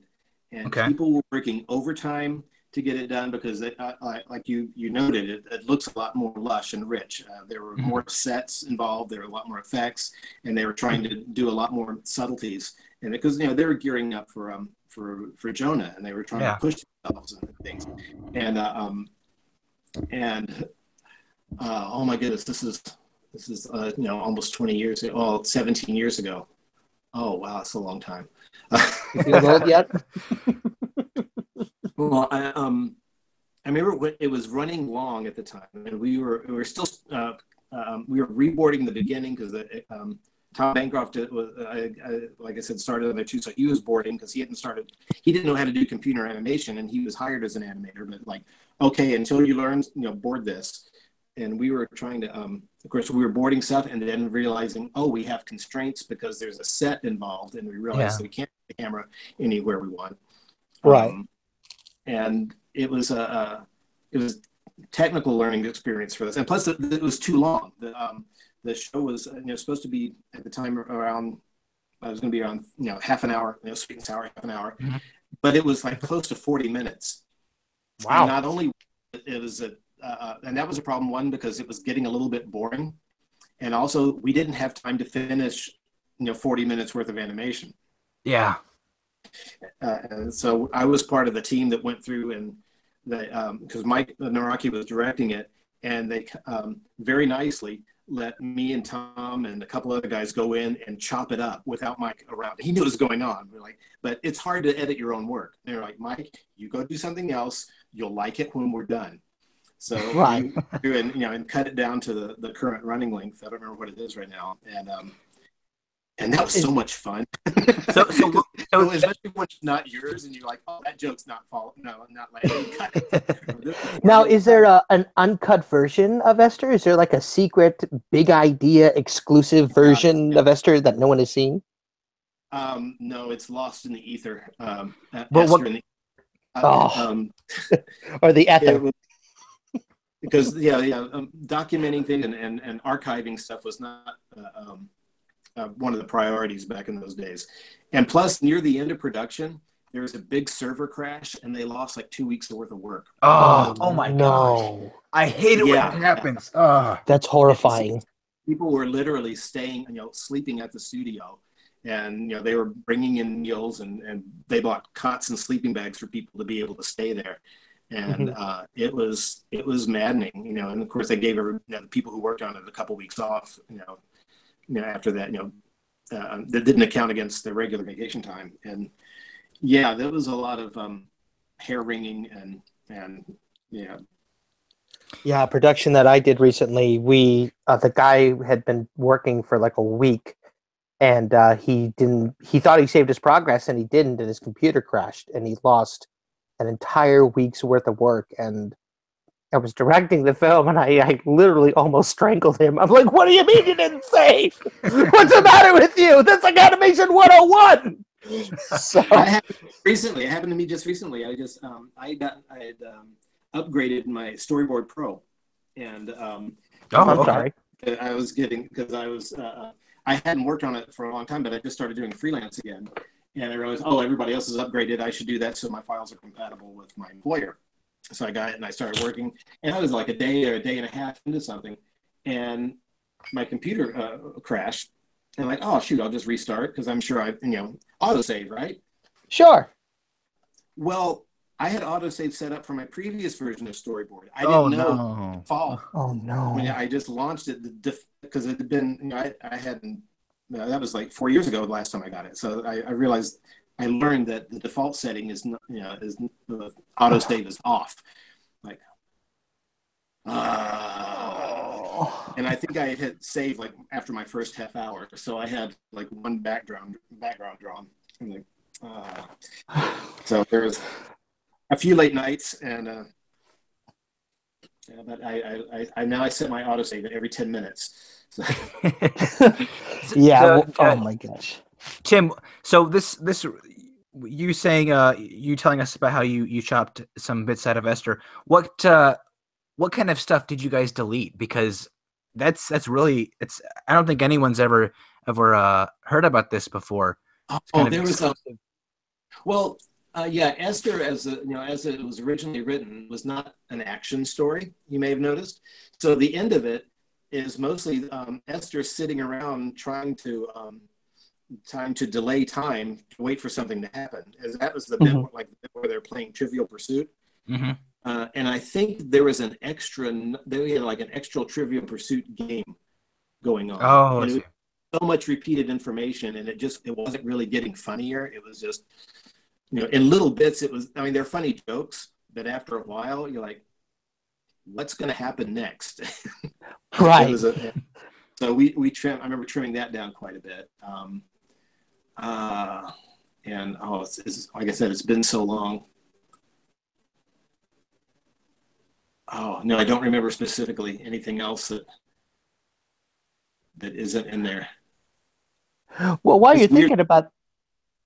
and people were working overtime to get it done because like you noted, it looks a lot more lush and rich. There were more sets involved, there were a lot more effects, and they were trying to do a lot more subtleties. And because they were gearing up for Jonah, and they were trying to push themselves and things. And oh my goodness, this is almost 20 years ago. Well, 17 years ago. Oh wow, that's a long time. You feel old yet? Well, I remember when it was running long at the time, and we were still we were reboarding the beginning because Tom Bancroft was like I said, started on there too, so he was boarding because he didn't know how to do computer animation, and he was hired as an animator. But okay, until you learn, board this. And we were trying to, of course, we were boarding stuff and then realizing, we have constraints because there's a set involved, and we realized that we can't put the camera anywhere we want. Right. And it was technical learning experience for us, and plus it was too long. The show was supposed to be at the time around. I was going to be around half an hour, sweet and sour half an hour, but it was like close to 40 minutes. Wow. And not only it was and that was a problem, one, because it was getting a little bit boring, and also we didn't have time to finish 40 minutes worth of animation. Yeah. And so I was part of the team that went through, and because Mike Naraki was directing it, and they very nicely let me and Tom and a couple other guys go in and chop it up without Mike around. He knew what was going on. We're like, but it's hard to edit your own work. They're like, Mike, you go do something else. You'll like it when we're done. So and cut it down to the current running length. I don't remember what it is right now, and that was so much fun. So especially when it's not yours, and you're like, that joke's not landing. Cut it. Now, is there an uncut version of Esther? Is there like a secret, big idea, exclusive version of Esther that no one has seen? No, it's lost in the ether. Or the ether. Because documenting things and archiving stuff was not one of the priorities back in those days. And plus, near the end of production, there was a big server crash, and they lost like 2 weeks worth of work. Oh my gosh! I hate it when it happens. That's horrifying. People were literally staying, sleeping at the studio, and they were bringing in meals, and they bought cots and sleeping bags for people to be able to stay there. and it was maddening, And of course, they gave the people who worked on it a couple weeks off, after that, that didn't account against the regular vacation time, and yeah, there was a lot of hair wringing and yeah. Yeah, production that I did recently, the guy had been working for like a week, and he thought he saved his progress, and he didn't, and his computer crashed, and he lost an entire week's worth of work. And I was directing the film, and I literally almost strangled him. I'm like, what do you mean you didn't save? What's the matter with you? That's like Animation 101. So it happened to me just recently. I had upgraded my Storyboard Pro, and I'm sorry. I was getting, because I hadn't worked on it for a long time, but I just started doing freelance again, and I realized, everybody else is upgraded. I should do that so my files are compatible with my employer. So I got it and I started working, and I was like a day or a day and a half into something, and my computer crashed. And I'm like, oh shoot, I'll just restart, because I'm sure autosave, right? Sure. Well, I had autosave set up for my previous version of Storyboard. I didn't know fall. Oh no! When I just launched it, because it had been, I hadn't. That was like 4 years ago the last time I got it. So I realized, I learned that the default setting is autosave is off. Like, and I think I hit save like after my first half hour. So I had like one background drawn. I'm like, so there was a few late nights, and but I now I set my autosave at every 10 minutes. So. Yeah. Oh my gosh. Tim, so this you saying you telling us about how you chopped some bits out of Esther. What kind of stuff did you guys delete? Because that's really, I don't think anyone's ever heard about this before. There was Esther, as it was originally written, was not an action story. You may have noticed. So the end of it is mostly Esther sitting around trying to delay time to wait for something to happen. As that was the bit where they're playing Trivial Pursuit. Mm-hmm. And I think there was an extra Trivial Pursuit game going on. Oh, and it was so much repeated information, and it wasn't really getting funnier. It was just, in little bits. They're funny jokes, but after a while, you're like, what's going to happen next? Right. So we I remember trimming that down quite a bit. It's like I said, it's been so long. Oh no, I don't remember specifically anything else that isn't in there. Well, while you're thinking about,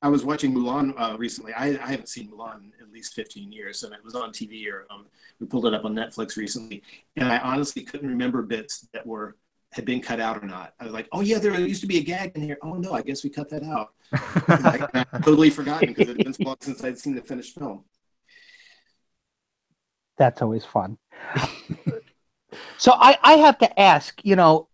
I was watching Mulan recently. I haven't seen Mulan in at least 15 years, and it was on TV, or we pulled it up on Netflix recently, and I honestly couldn't remember bits that had been cut out or not. I was like, oh yeah, there used to be a gag in here. Oh no, I guess we cut that out. I totally forgotten, because it had been so long since I'd seen the finished film. That's always fun. So I have to ask,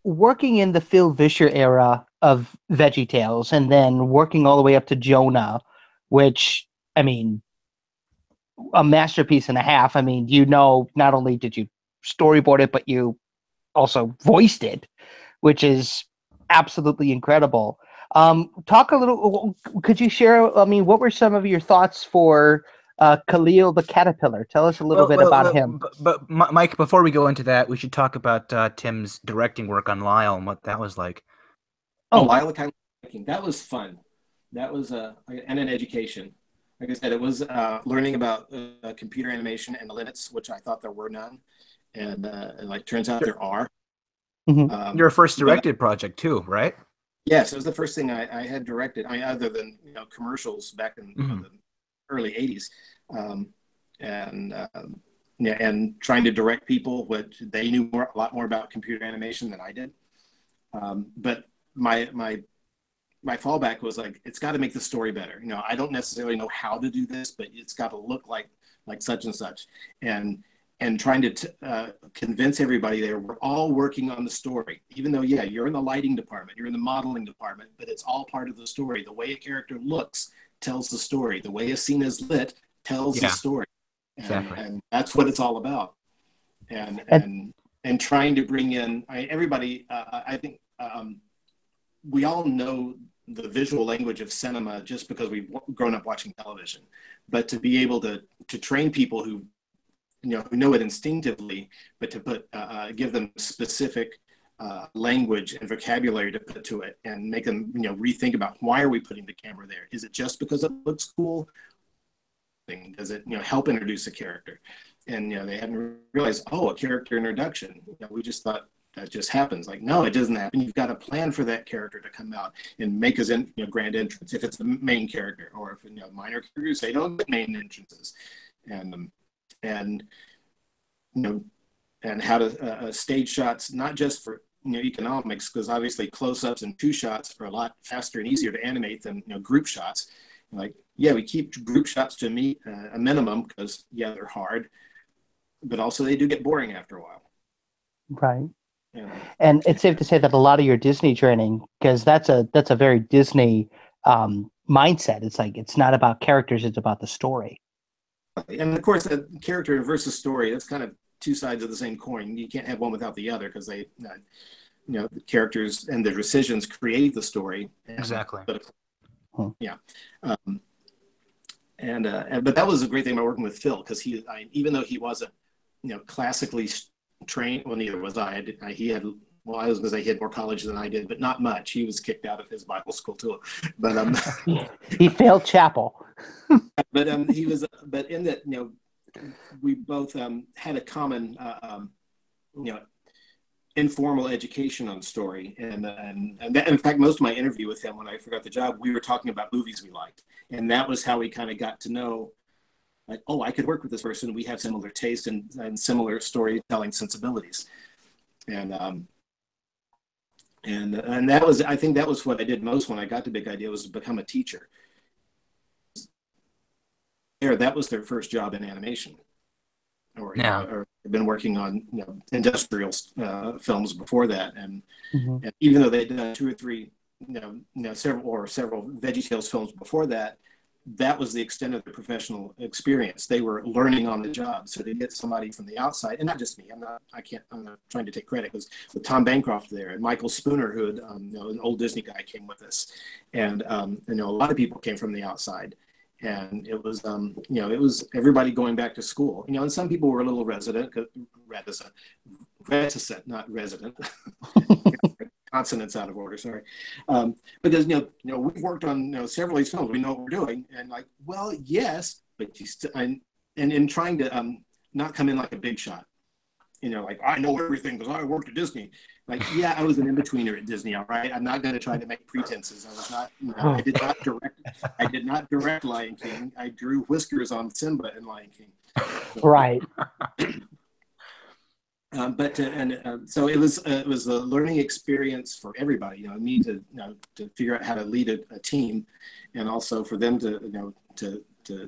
working in the Phil Vischer era of VeggieTales, and then working all the way up to Jonah, which, a masterpiece and a half. Not only did you storyboard it, but you also voiced it, which is absolutely incredible. Talk a little, could you share, what were some of your thoughts for Khalil the Caterpillar? Tell us a little bit about him. But Mike, before we go into that, we should talk about Tim's directing work on Lyle and what that was like. Lyle, that was fun. That was and an education. Like I said, it was learning about computer animation and the limits, which I thought there were none, and turns out there are. Mm-hmm. Your first directed project too, right? Yes, it was the first thing I had directed. Other than commercials back in the early 80s, and trying to direct people, which they knew a lot more about computer animation than I did. But my fallback was like, it's got to make the story better. I don't necessarily know how to do this, but it's got to look like such and such, and trying to convince everybody there we're all working on the story, even though you're in the lighting department, you're in the modeling department, but it's all part of the story. The way a character looks tells the story. The way a scene is lit tells the story. Exactly. And that's what it's all about. And trying to bring in everybody. I think we all know the visual language of cinema just because we've grown up watching television, but to be able to train people who know it instinctively, but to give them specific language and vocabulary to put to it, and make them rethink about, why are we putting the camera there? Is it just because it looks cool? Does it help introduce a character? And they hadn't realized, a character introduction. We just thought that just happens. Like, no, it doesn't happen. You've got to plan for that character to come out and make his grand entrance if it's the main character, or if minor characters, they don't get main entrances, and how to stage shots, not just for economics, because obviously close-ups and two shots are a lot faster and easier to animate than group shots. Like, we keep group shots to a minimum because they're hard, but also they do get boring after a while. Right. And it's safe to say that a lot of your Disney training, because that's a very Disney mindset. It's like, it's not about characters, it's about the story. And of course, the character versus story, that's kind of two sides of the same coin. You can't have one without the other, because they, the characters and their decisions create the story. Exactly. But that was a great thing about working with Phil, because even though he wasn't, classically trained, well, neither was I. He had more college than I did, but not much. He was kicked out of his Bible school too. But he failed chapel. But he was. But in that, we both had a common, informal education on story, and that, in fact, most of my interview with him, when I forgot the job, we were talking about movies we liked, and that was how we kind of got to know, like, I could work with this person. We have similar taste and similar storytelling sensibilities, and that was, I think that was what I did most when I got to Big Idea, was to become a teacher. That was their first job in animation, or I've been working on industrial films before that, and even though they'd done two or three, several VeggieTales films before that, that was the extent of their professional experience. They were learning on the job. So to get somebody from the outside, and not just me, I'm not trying to take credit, because with Tom Bancroft there and Michael Spooner, who had, an old Disney guy, came with us, and a lot of people came from the outside, and it was everybody going back to school, and some people were a little reticent, not resident. Consonants out of order, sorry. Because we've worked on several of these films, we know what we're doing, and like, well, yes, but and in trying to not come in like a big shot, like, I know everything because I worked at Disney. Like, I was an in-betweener at Disney, all right. I'm not going to try to make pretenses. I was not, I did not direct Lion King. I drew whiskers on Simba in Lion King. Right. So it was a learning experience for everybody. Me to figure out how to lead a team, and also for them to to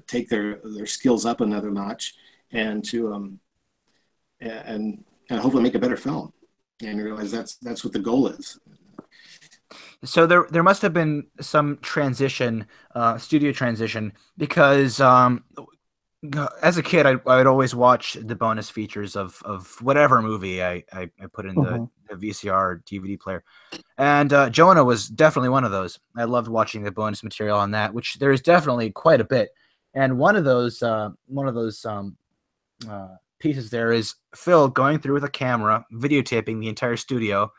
take their skills up another notch, and to and hopefully make a better film, and realize that's what the goal is. So there must have been some transition, studio transition, because as a kid, I would always watch the bonus features of whatever movie I put in the VCR DVD player, and Jonah was definitely one of those. I loved watching the bonus material on that, which there is definitely quite a bit. And one of those pieces there is Phil going through with a camera, videotaping the entire studio,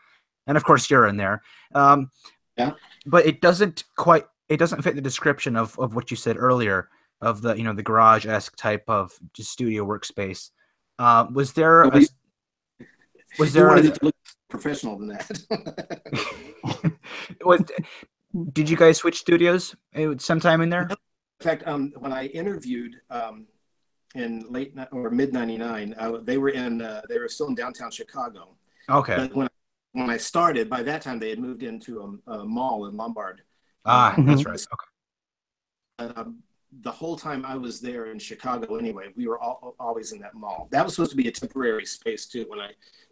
and of course you're in there. But it doesn't fit the description of what you said earlier, of the the garage-esque type of studio workspace. Was there wanted to look professional than that? Did you guys switch studios sometime in there? In fact, when I interviewed in late or mid '99, they were still in downtown Chicago. Okay. But when I started, by that time they had moved into a mall in Lombard. That's right. Okay. The whole time I was there in Chicago anyway, we were always in that mall. That was supposed to be a temporary space too. When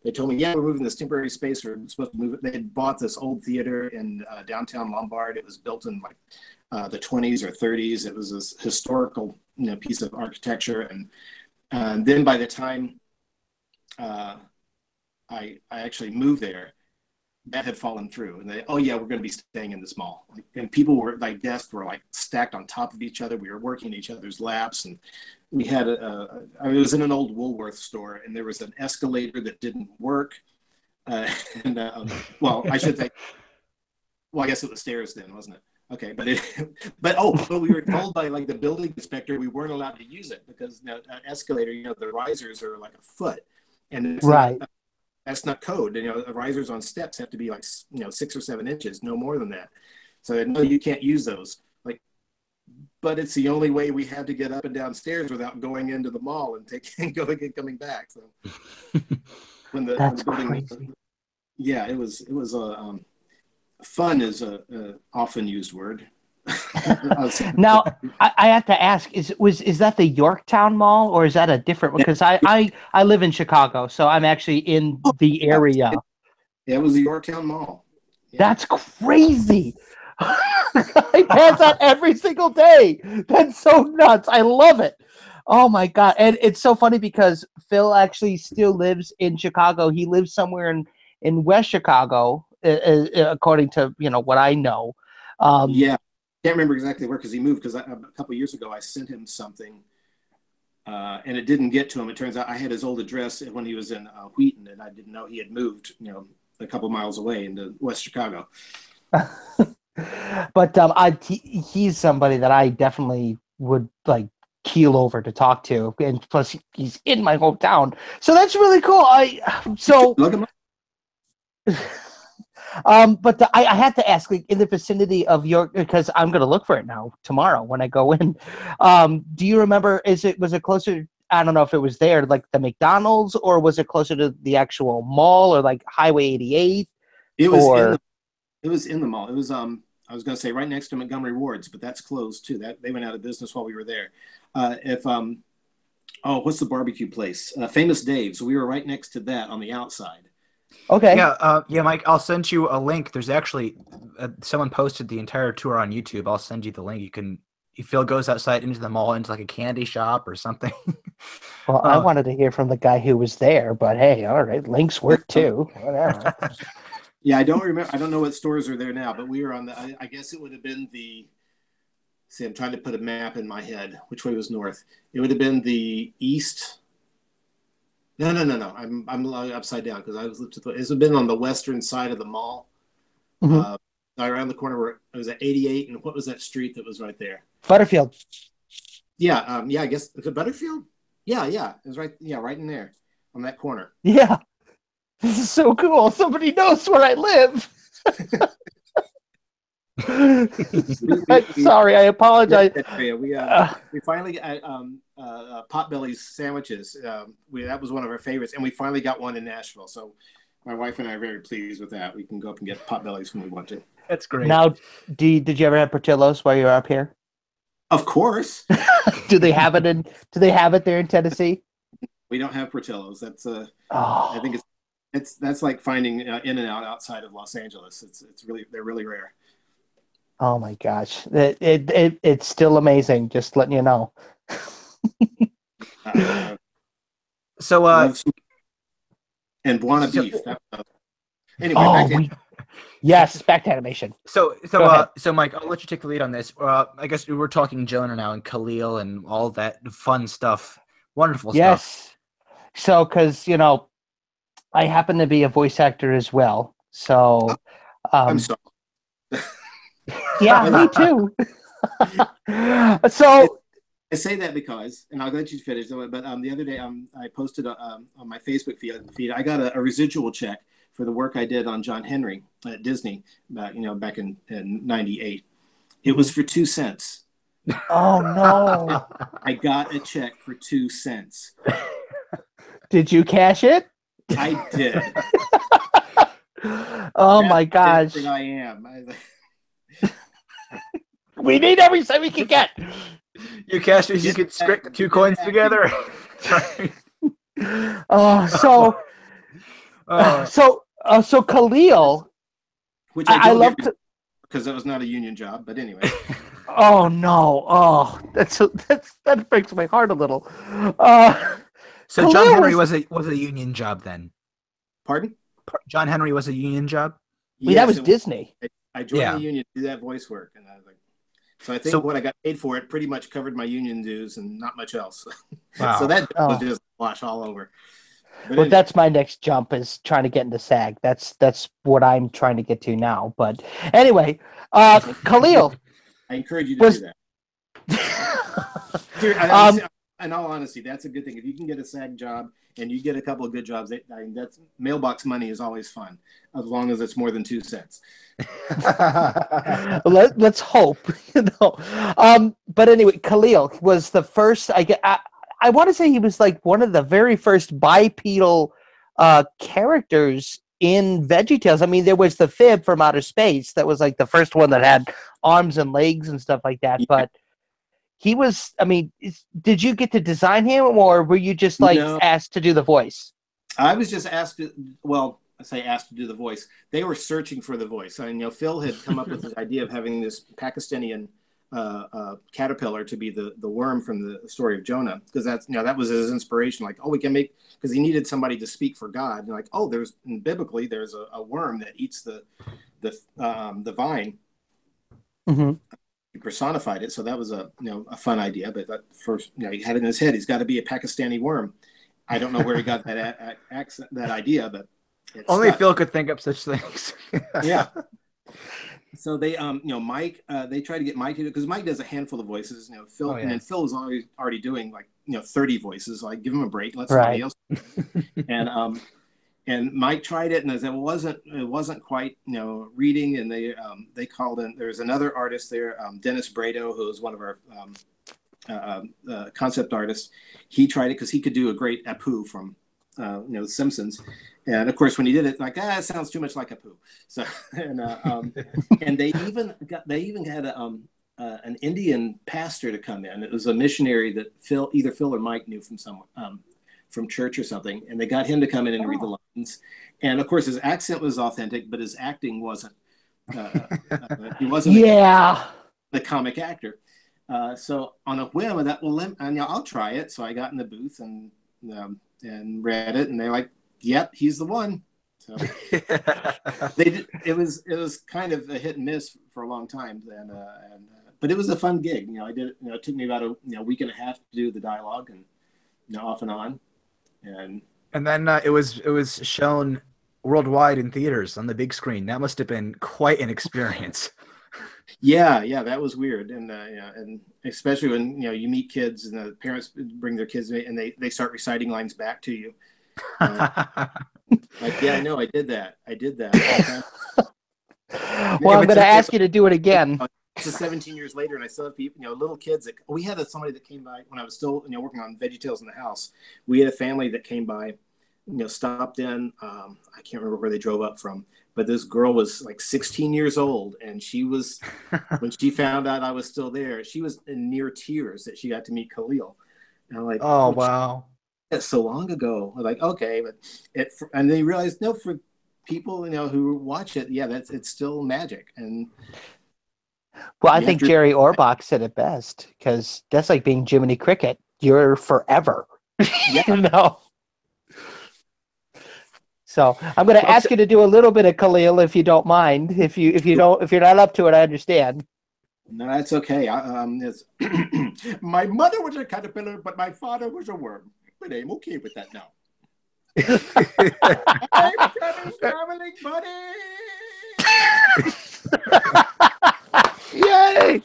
they told me, we're moving this temporary space, we're supposed to move it. They had bought this old theater in downtown Lombard. It was built in like the 20s or 30s. It was this historical piece of architecture, And then by the time I actually moved there, that had fallen through, and oh yeah, we're going to be staying in this mall. And people were like, desks were like stacked on top of each other. We were working each other's laps, and we had I was in an old Woolworth store, and there was an escalator that didn't work. Well, I should say, well, I guess it was stairs then, wasn't it? Okay, but we were told by like the building inspector we weren't allowed to use it because an escalator, the risers are like a foot, and it's right. That's not code. The risers on steps have to be like 6 or 7 inches, no more than that. So no, you can't use those. But it's the only way we had to get up and down stairs without going into the mall and going and coming back. So That's crazy. Yeah, it was fun is a often used word. Now, I have to ask: is that the Yorktown Mall, or is that a different one? Because I live in Chicago, so I'm actually in the area. Yeah, it was the Yorktown Mall. Yeah. That's crazy. I pass that every single day. That's so nuts. I love it. Oh my God. And it's so funny because Phil actually still lives in Chicago. He lives somewhere in West Chicago, according to what I know. Yeah. Can't remember exactly where because he moved because a couple of years ago I sent him something and it didn't get to him. It turns out I had his old address when he was in Wheaton, and I didn't know he had moved a couple miles away into West Chicago. But he's somebody that I definitely would like keel over to talk to, and plus he's in my hometown, so that's really cool. Look at but I had to ask, like, in the vicinity of York, because I'm going to look for it now tomorrow when I go in. Do you remember? Was it closer? I don't know if it was there, like the McDonald's, or was it closer to the actual mall, or like Highway 88? It was in the mall. It was I was going to say right next to Montgomery Ward's, but that's closed too. That they went out of business while we were there. What's the barbecue place? Famous Dave's. We were right next to that on the outside. Okay. Yeah, Mike, I'll send you a link. There's actually someone posted the entire tour on YouTube. I'll send you the link. If Phil goes outside into the mall, into like a candy shop or something. Well, I wanted to hear from the guy who was there, but hey, all right, links work too. Whatever. Yeah, I don't remember. I don't know what stores are there now, but we were on I guess it would have been see, I'm trying to put a map in my head. Which way was north? It would have been the east. No. I'm upside down because I was it would have been on the western side of the mall. Mm-hmm. Around the corner where it was at 88, and what was that street that was right there? Butterfield. Yeah, I guess the Butterfield. Yeah, it was right. Yeah, right in there on that corner. Yeah, this is so cool. Somebody knows where I live. Sorry, I apologize. We finally got Potbelly's sandwiches. That was one of our favorites, and we finally got one in Nashville. So my wife and I are very pleased with that. We can go up and get Potbelly's when we want to. That's great. Now, did you ever have Portillo's while you were up here? Of course. Do they have it there in Tennessee? We don't have Portillo's. That's I think that's like finding In-N-Out outside of Los Angeles. They're really rare. Oh my gosh, it's still amazing. Just letting you know. And Buona beef. Anyway, yes, back to animation. So Mike, I'll let you take the lead on this. I guess we're talking Jonah now and Khalil and all that fun stuff, wonderful stuff. Yes. So, because I happen to be a voice actor as well. So, I'm sorry. Yeah, me too. So I say that because, and I'll let you finish. But the other day, I posted on my Facebook feed. I got a residual check for the work I did on John Henry at Disney, back in '98. It was for 2 cents. Oh no! I got a check for 2 cents. Did you cash it? I did. Oh my gosh! I am. We need every cent we can get. You cash it. You could scrape the 2 coins together. So Khalil, which I love to, because that was not a union job, but anyway. Oh no! Oh, that breaks my heart a little. Uh, So John Khalil Henry was. was a union job then. Pardon? John Henry was a union job. Wait, that Yes, was Disney. I joined the Yeah. union to do that voice work, and I was like, so I think So what I got paid for it pretty much covered my union dues and not much else. So wow. that was Oh, just wash all over. But well, anyway, that's my next jump is trying to get into SAG. That's what I'm trying to get to now. But anyway, Khalil I encourage you to do was. that. um, In all honesty, that's a good thing. If you can get a SAG job and you get a couple of good jobs, that's mailbox money is always fun, as long as it's more than 2 cents. let's hope. But anyway, Khalil was the first. I want to say he was like one of the very first bipedal characters in VeggieTales. I mean, there was the Fib from Outer Space that was like the first one that had arms and legs and stuff like that. Yeah. But he was. I mean, did you get to design him, or were you just like No, asked to do the voice? I was just asked to, well, I say asked to do the voice. They were searching for the voice. I know Phil had come up with this idea of having this Pakistani caterpillar to be the worm from the story of Jonah, because that's that was his inspiration. Like, oh, we can make, because he needed somebody to speak for God. And like, oh, biblically there's a worm that eats the vine. Mm-hmm. He personified it, so that was a fun idea. But that first, he had it in his head. He's got to be a Pakistani worm. I don't know where he got that idea, but Only stuck. Phil could think up such things. Yeah. So they, Mike, they tried to get Mike to do, because Mike does a handful of voices. Phil, and then Phil is already doing like 30 voices. So I give him a break, let somebody else. And Mike tried it, and it wasn't quite reading. And they called in. There's another artist there, Dennis Brado, who is one of our concept artists. He tried it because he could do a great Apu from The Simpsons. And of course, when he did it, like, it sounds too much like Apu. So and they even had an Indian pastor to come in. It was a missionary that either Phil or Mike knew from someone from church or something, and they got him to come in and read the lines. And of course, his accent was authentic, but his acting wasn't. He wasn't the comic actor. So on a whim, I'll try it. So I got in the booth and read it, and they're like, "Yep, he's the one." So it was kind of a hit and miss for a long time, but it was a fun gig. I did it. It took me about a week and a half to do the dialogue, and off and on, and then it was shown worldwide in theaters on the big screen. That must have been quite an experience. Yeah, that was weird, and especially when you meet kids and the parents bring their kids and they start reciting lines back to you. Like, yeah, I know, I did that. Well, I'm going to ask you to do it again. This is 17 years later, and I still have people, little kids. We had somebody that came by when I was still, working on VeggieTales in the house. We had a family that came by, stopped in. I can't remember where they drove up from, but this girl was like 16 years old, and she was, when she found out I was still there, she was in near tears that she got to meet Khalil. And I'm like, oh wow, that's so long ago. I'm like, okay, but and they realized, no, for people who watch it, yeah, it's still magic. And well, I think Jerry Orbach said it best, because that's like being Jiminy Cricket. You're forever. Yeah. So I'm going to ask you to do a little bit of Khalil, if you don't mind. If you're not up to it, I understand. No, that's okay. My mother was a caterpillar, but my father was a worm. But I'm okay with that now. I'm traveling, buddy. Yay!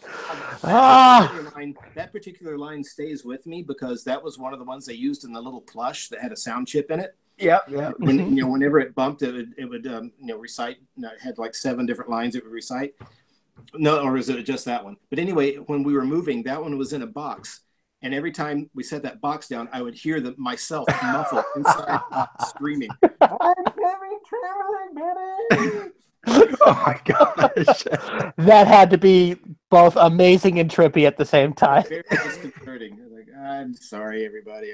That particular line stays with me because that was one of the ones they used in the little plush that had a sound chip in it. Yeah. Whenever it bumped, it would recite. It had like 7 different lines it would recite. No, or is it just that one? But anyway, when we were moving, that one was in a box. And every time we set that box down, I would hear myself muffled inside the box screaming, "I'm traveling, buddy!" Oh my gosh. That had to be both amazing and trippy at the same time. Very disconcerting. Like, I'm sorry, everybody.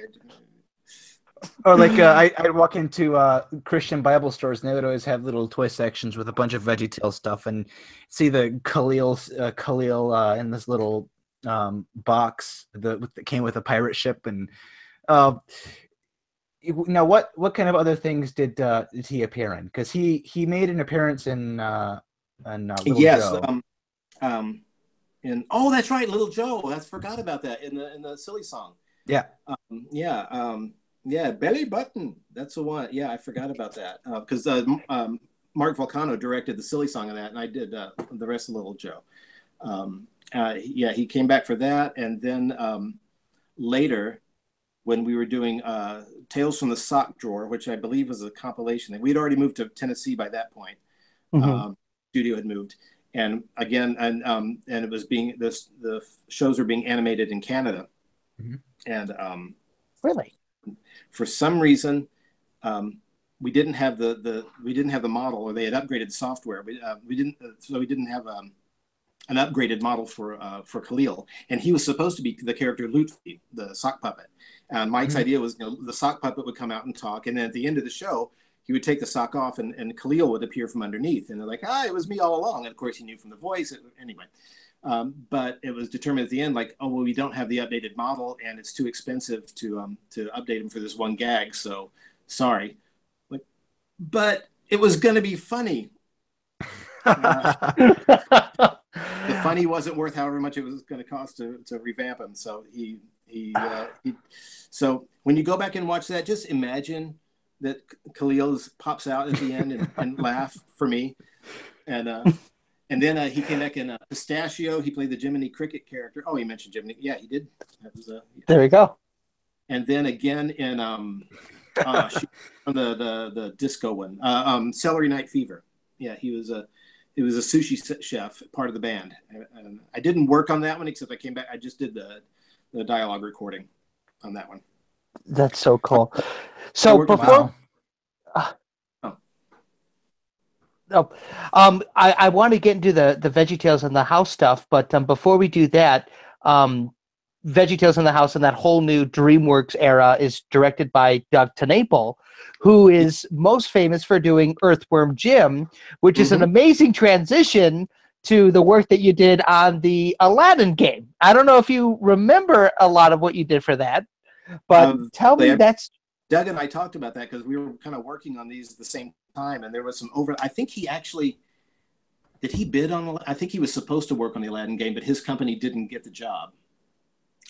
Or like I'd walk into Christian Bible stores and they would always have little toy sections with a bunch of VeggieTales stuff, and see the Khalil in this little box that came with a pirate ship. And uh, now what kind of other things did he appear in? Because he made an appearance in Little Yes. Joe. Um, and oh, that's right, Little Joe. I forgot about that in the silly song. Yeah. Yeah. Yeah. Belly Button. That's the one. Yeah, I forgot about that because Mark Volcano directed the silly song of that, and I did the rest of Little Joe. Yeah, he came back for that, and then later, when we were doing Tales from the Sock Drawer, which I believe was a compilation, we'd already moved to Tennessee by that point. Studio had moved, and again, and it was the shows were being animated in Canada, and Really, for some reason, we didn't have the model, or they had upgraded the software. We didn't have an upgraded model for Khalil, and he was supposed to be the character Lutfi, the sock puppet. And Mike's idea was, the sock puppet would come out and talk, and then at the end of the show, he would take the sock off, and Khalil would appear from underneath, and they're like, it was me all along. And of course, he knew from the voice. Anyway, but it was determined at the end, like, oh well, we don't have the updated model, and it's too expensive to update him for this one gag. So sorry, but it was going to be funny. The funny wasn't worth however much it was going to cost to revamp him. So so when you go back and watch that, just imagine that Khalil pops out at the end and laugh for me. And then he came back in Pistachio. He played the Jiminy Cricket character. Oh, he mentioned Jiminy. Yeah, he did. That was there we go. And then again in the disco one, Celery Night Fever. Yeah, he was a sushi chef, part of the band. And I didn't work on that one, except I came back. I just did the dialogue recording on that one. That's so cool. So before, I want to get into the VeggieTales and the house stuff, but before we do that, VeggieTales in the House and that whole new DreamWorks era is directed by Doug TenNapel, who is most famous for doing Earthworm Jim, which is an amazing transition to the work that you did on the Aladdin game. I don't know if you remember a lot of what you did for that, but tell me that's... Doug and I talked about that because we were kind of working on these at the same time, and there was some I think he actually... Did he bid on... I think he was supposed to work on the Aladdin game, but his company didn't get the job.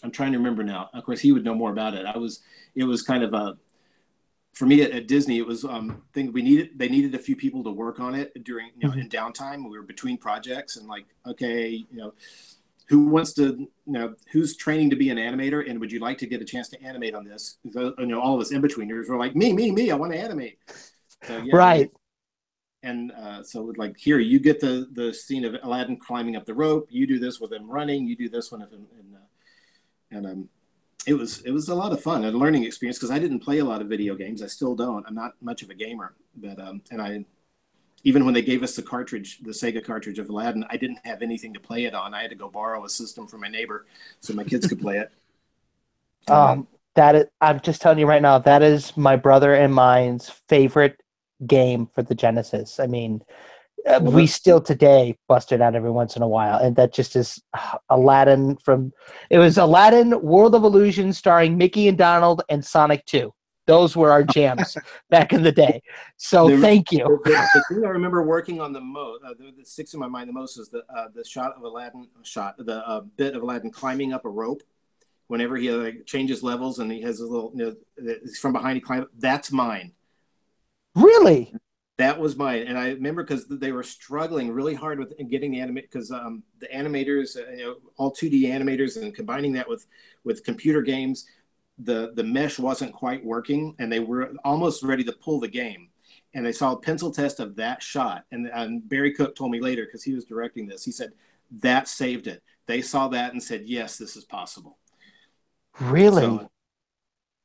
I'm trying to remember now. Of course, he would know more about it. It was kind of for me at Disney, it was thing they needed a few people to work on it during, in downtime. We were between projects, and like, okay, who wants to, who's training to be an animator, and would you like to get a chance to animate on this? So, all of us in-betweeners were like, me, I want to animate. So, yeah, right. And so like, here, you get the scene of Aladdin climbing up the rope. You do this with him running. You do this one and it was a lot of fun, a learning experience, because I didn't play a lot of video games. I still don't. I'm not much of a gamer, but and I, even when they gave us the Sega cartridge of Aladdin, I didn't have anything to play it on. I had to go borrow a system from my neighbor so my kids could play it. That is, I'm just telling you right now, that is my brother and mine's favorite game for the Genesis. I mean, we still today bust it out every once in a while, and that just is Aladdin it was Aladdin, World of Illusion, starring Mickey and Donald, and Sonic 2. Those were our jams back in the day. So thank you. The thing I remember working on the most, that sticks in my mind the most, is the shot of Aladdin, the bit of Aladdin climbing up a rope. Whenever he changes levels and he has a little, it's from behind, he climbs. That's mine. Really? That was mine, and I remember because they were struggling really hard with getting the because the animators, all 2D animators, and combining that with computer games, the mesh wasn't quite working, and they were almost ready to pull the game. And they saw a pencil test of that shot, and Barry Cook told me later, because he was directing this, he said that saved it. They saw that and said, yes, this is possible. Really? So,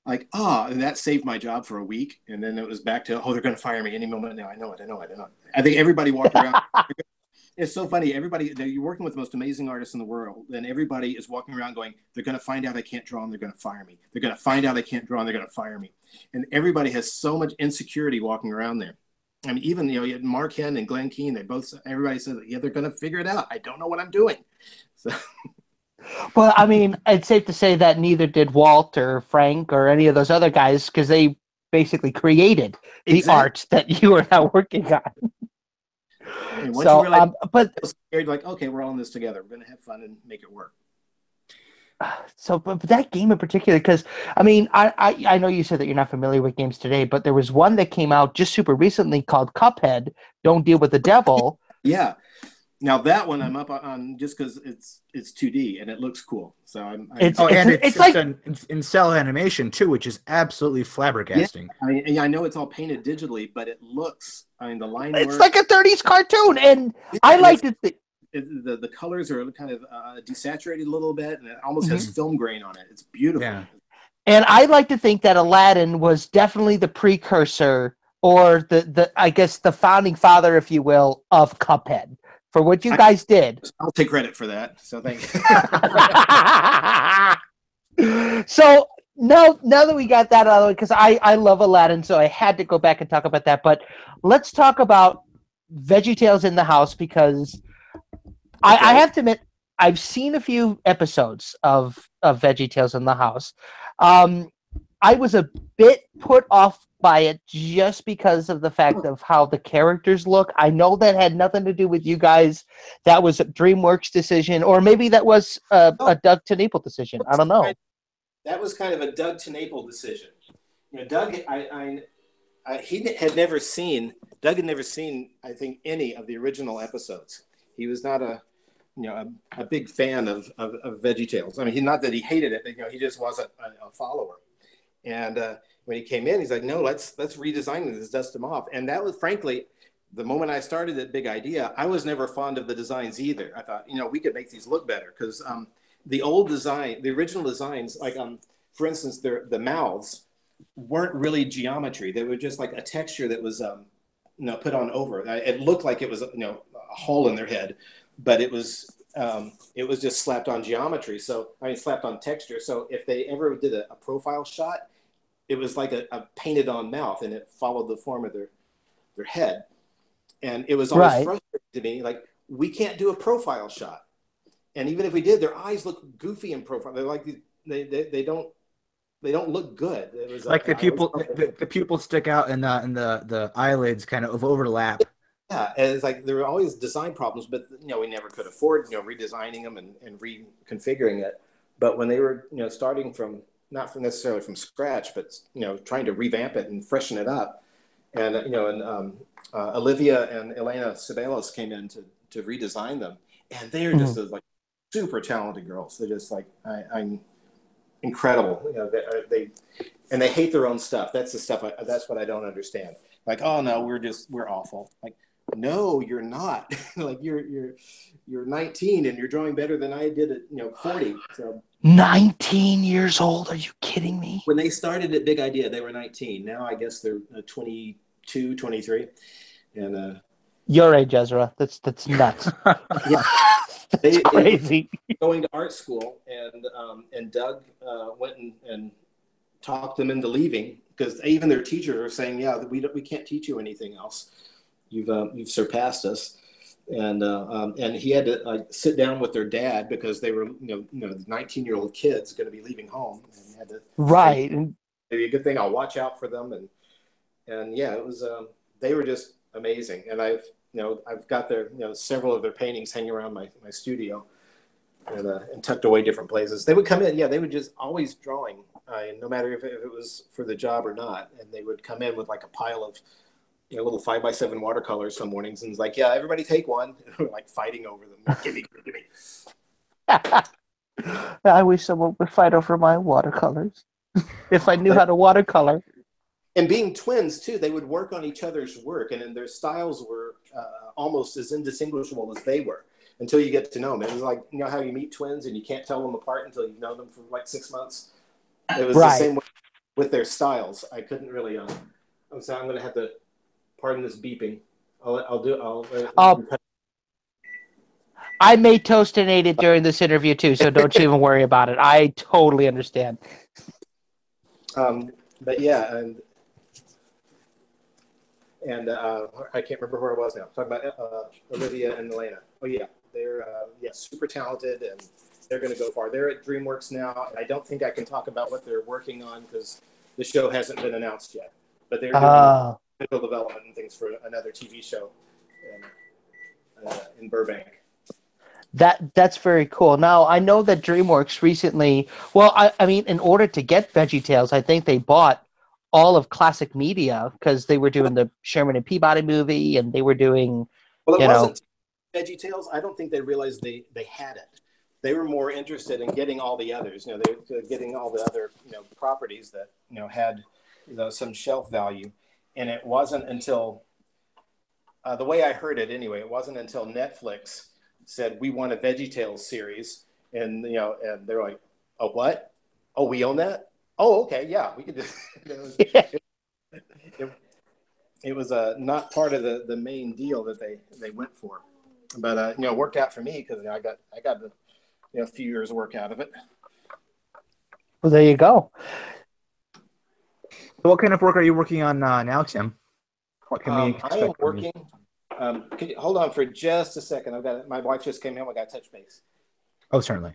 and that saved my job for a week. And then it was back to, they're going to fire me any moment now. I know it. I think everybody walked around. It's so funny. Everybody, you're working with the most amazing artists in the world, and everybody is walking around going, "They're going to find out I can't draw, and they're going to fire me. They're going to find out I can't draw, and they're going to fire me." And everybody has so much insecurity walking around there. I mean, even you had Mark Henn and Glenn Keane. Everybody says, "Yeah, they're going to figure it out. I don't know what I'm doing." So. Well, I mean, it's safe to say that neither did Walt or Frank or any of those other guys, because they basically created the art that you are now working on. And once you realize, but you're like, okay, we're all in this together. We're going to have fun and make it work. So, but that game in particular, because I mean, I know you said that you're not familiar with games today, but there was one that came out just super recently called Cuphead. Don't Deal with the Devil. Yeah. Now that one I'm up on just because it's 2D and it looks cool. So it's like in cell animation too, which is absolutely flabbergasting. Yeah, I know it's all painted digitally, but it looks. I mean, the line. It's like a 30s cartoon, and I liked it. The colors are kind of desaturated a little bit, and it almost has film grain on it. It's beautiful. Yeah. And I like to think that Aladdin was definitely the precursor, or the I guess the founding father, if you will, of Cuphead. For what you guys did. I'll take credit for that. So thank you. So now that we got that out of the way, because I love Aladdin, so I had to go back and talk about that. But let's talk about VeggieTales in the House, because I have to admit, I've seen a few episodes of VeggieTales in the House. I was a bit put off by it just because of the fact of how the characters look. I know that had nothing to do with you guys. That was a DreamWorks decision, or maybe that was a Doug TenNapel decision. I don't know. That was kind of a Doug TenNapel decision. You know, Doug, Doug had never seen, I think, any of the original episodes. He was not a big fan of VeggieTales. I mean, not that he hated it, but he just wasn't a follower. And when he came in, he's like, "No, let's redesign this, dust them off." And that was, frankly, the moment I started that big idea. I was never fond of the designs either. I thought, we could make these look better, because the old design, the original designs, like for instance, the mouths weren't really geometry. They were just like a texture that was put on over. It looked like it was a hole in their head, but it was just slapped on geometry. So slapped on texture. So if they ever did a profile shot, it was like a painted on mouth, and it followed the form of their head. And it was always frustrating to me, like, we can't do a profile shot. And even if we did, their eyes look goofy in profile. They're like, they don't look good. It was like the pupils stick out, and the eyelids kind of overlap. Yeah, and it's like there were always design problems, but we never could afford redesigning them and reconfiguring it. But when they were starting from, not from necessarily from scratch, but trying to revamp it and freshen it up, and Olivia and Elena Ceballos came in to redesign them, and they're just like super talented girls. They're just like I'm incredible. They hate their own stuff. That's the stuff. That's what I don't understand. Like, oh no, we're awful. Like, no, you're not. Like you're 19 and you're drawing better than I did at 40. So 19 years old? Are you kidding me? When they started at Big Idea, they were 19. Now I guess they're 22, 23. And your age, Ezra. That's nuts. Yeah, that's crazy. They going to art school, and Doug went and talked them into leaving, because even their teachers are saying, "Yeah, we can't teach you anything else. You've surpassed us." And he had to sit down with their dad, because they were 19-year-old kids going to be leaving home, and he had to say, maybe a good thing, I'll watch out for them. And yeah, it was they were just amazing. And I've got their several of their paintings hanging around my studio, and tucked away different places. They would come in, they would just always drawing, no matter if it was for the job or not, and they would come in with like a pile of little 5x7 watercolors some mornings, and it's like, "Yeah, everybody take one." And we're like fighting over them. Give me. I wish someone would fight over my watercolors. If I knew how to watercolor. And being twins too, they would work on each other's work, and their styles were almost as indistinguishable as they were, until you get to know them. It was like, how you meet twins and you can't tell them apart until you've known them for like 6 months. It was the same way with their styles. I couldn't really. I'm going to have to pardon this beeping. I may toast and ate it during this interview too, so don't you even worry about it. I totally understand. But yeah, and I can't remember where I was now. Talking about Olivia and Elena. Oh yeah, they're super talented, and they're going to go far. They're at DreamWorks now. I don't think I can talk about what they're working on because the show hasn't been announced yet. But they're doing technical development and things for another TV show in Burbank. That's very cool. Now I know that DreamWorks recently. Well, I mean, in order to get VeggieTales, I think they bought all of Classic Media because they were doing the Sherman and Peabody movie, and they were doing. Well, it wasn't VeggieTales. I don't think they realized they had it. They were more interested in getting all the others. They were getting all the other properties that had some shelf value, and it wasn't until the way I heard it anyway. It wasn't until Netflix said we want a VeggieTales series, and and they're like, "Oh, what? Oh, we own that? Oh, okay, yeah, we could do." It was not part of the main deal that they went for, but it worked out for me because I got a few years of work out of it. Well, there you go. So what kind of work are you working on now, Tim? What can we expect? I am working. Can you hold on for just a second? My wife just came in. I got to touch base. Oh, certainly.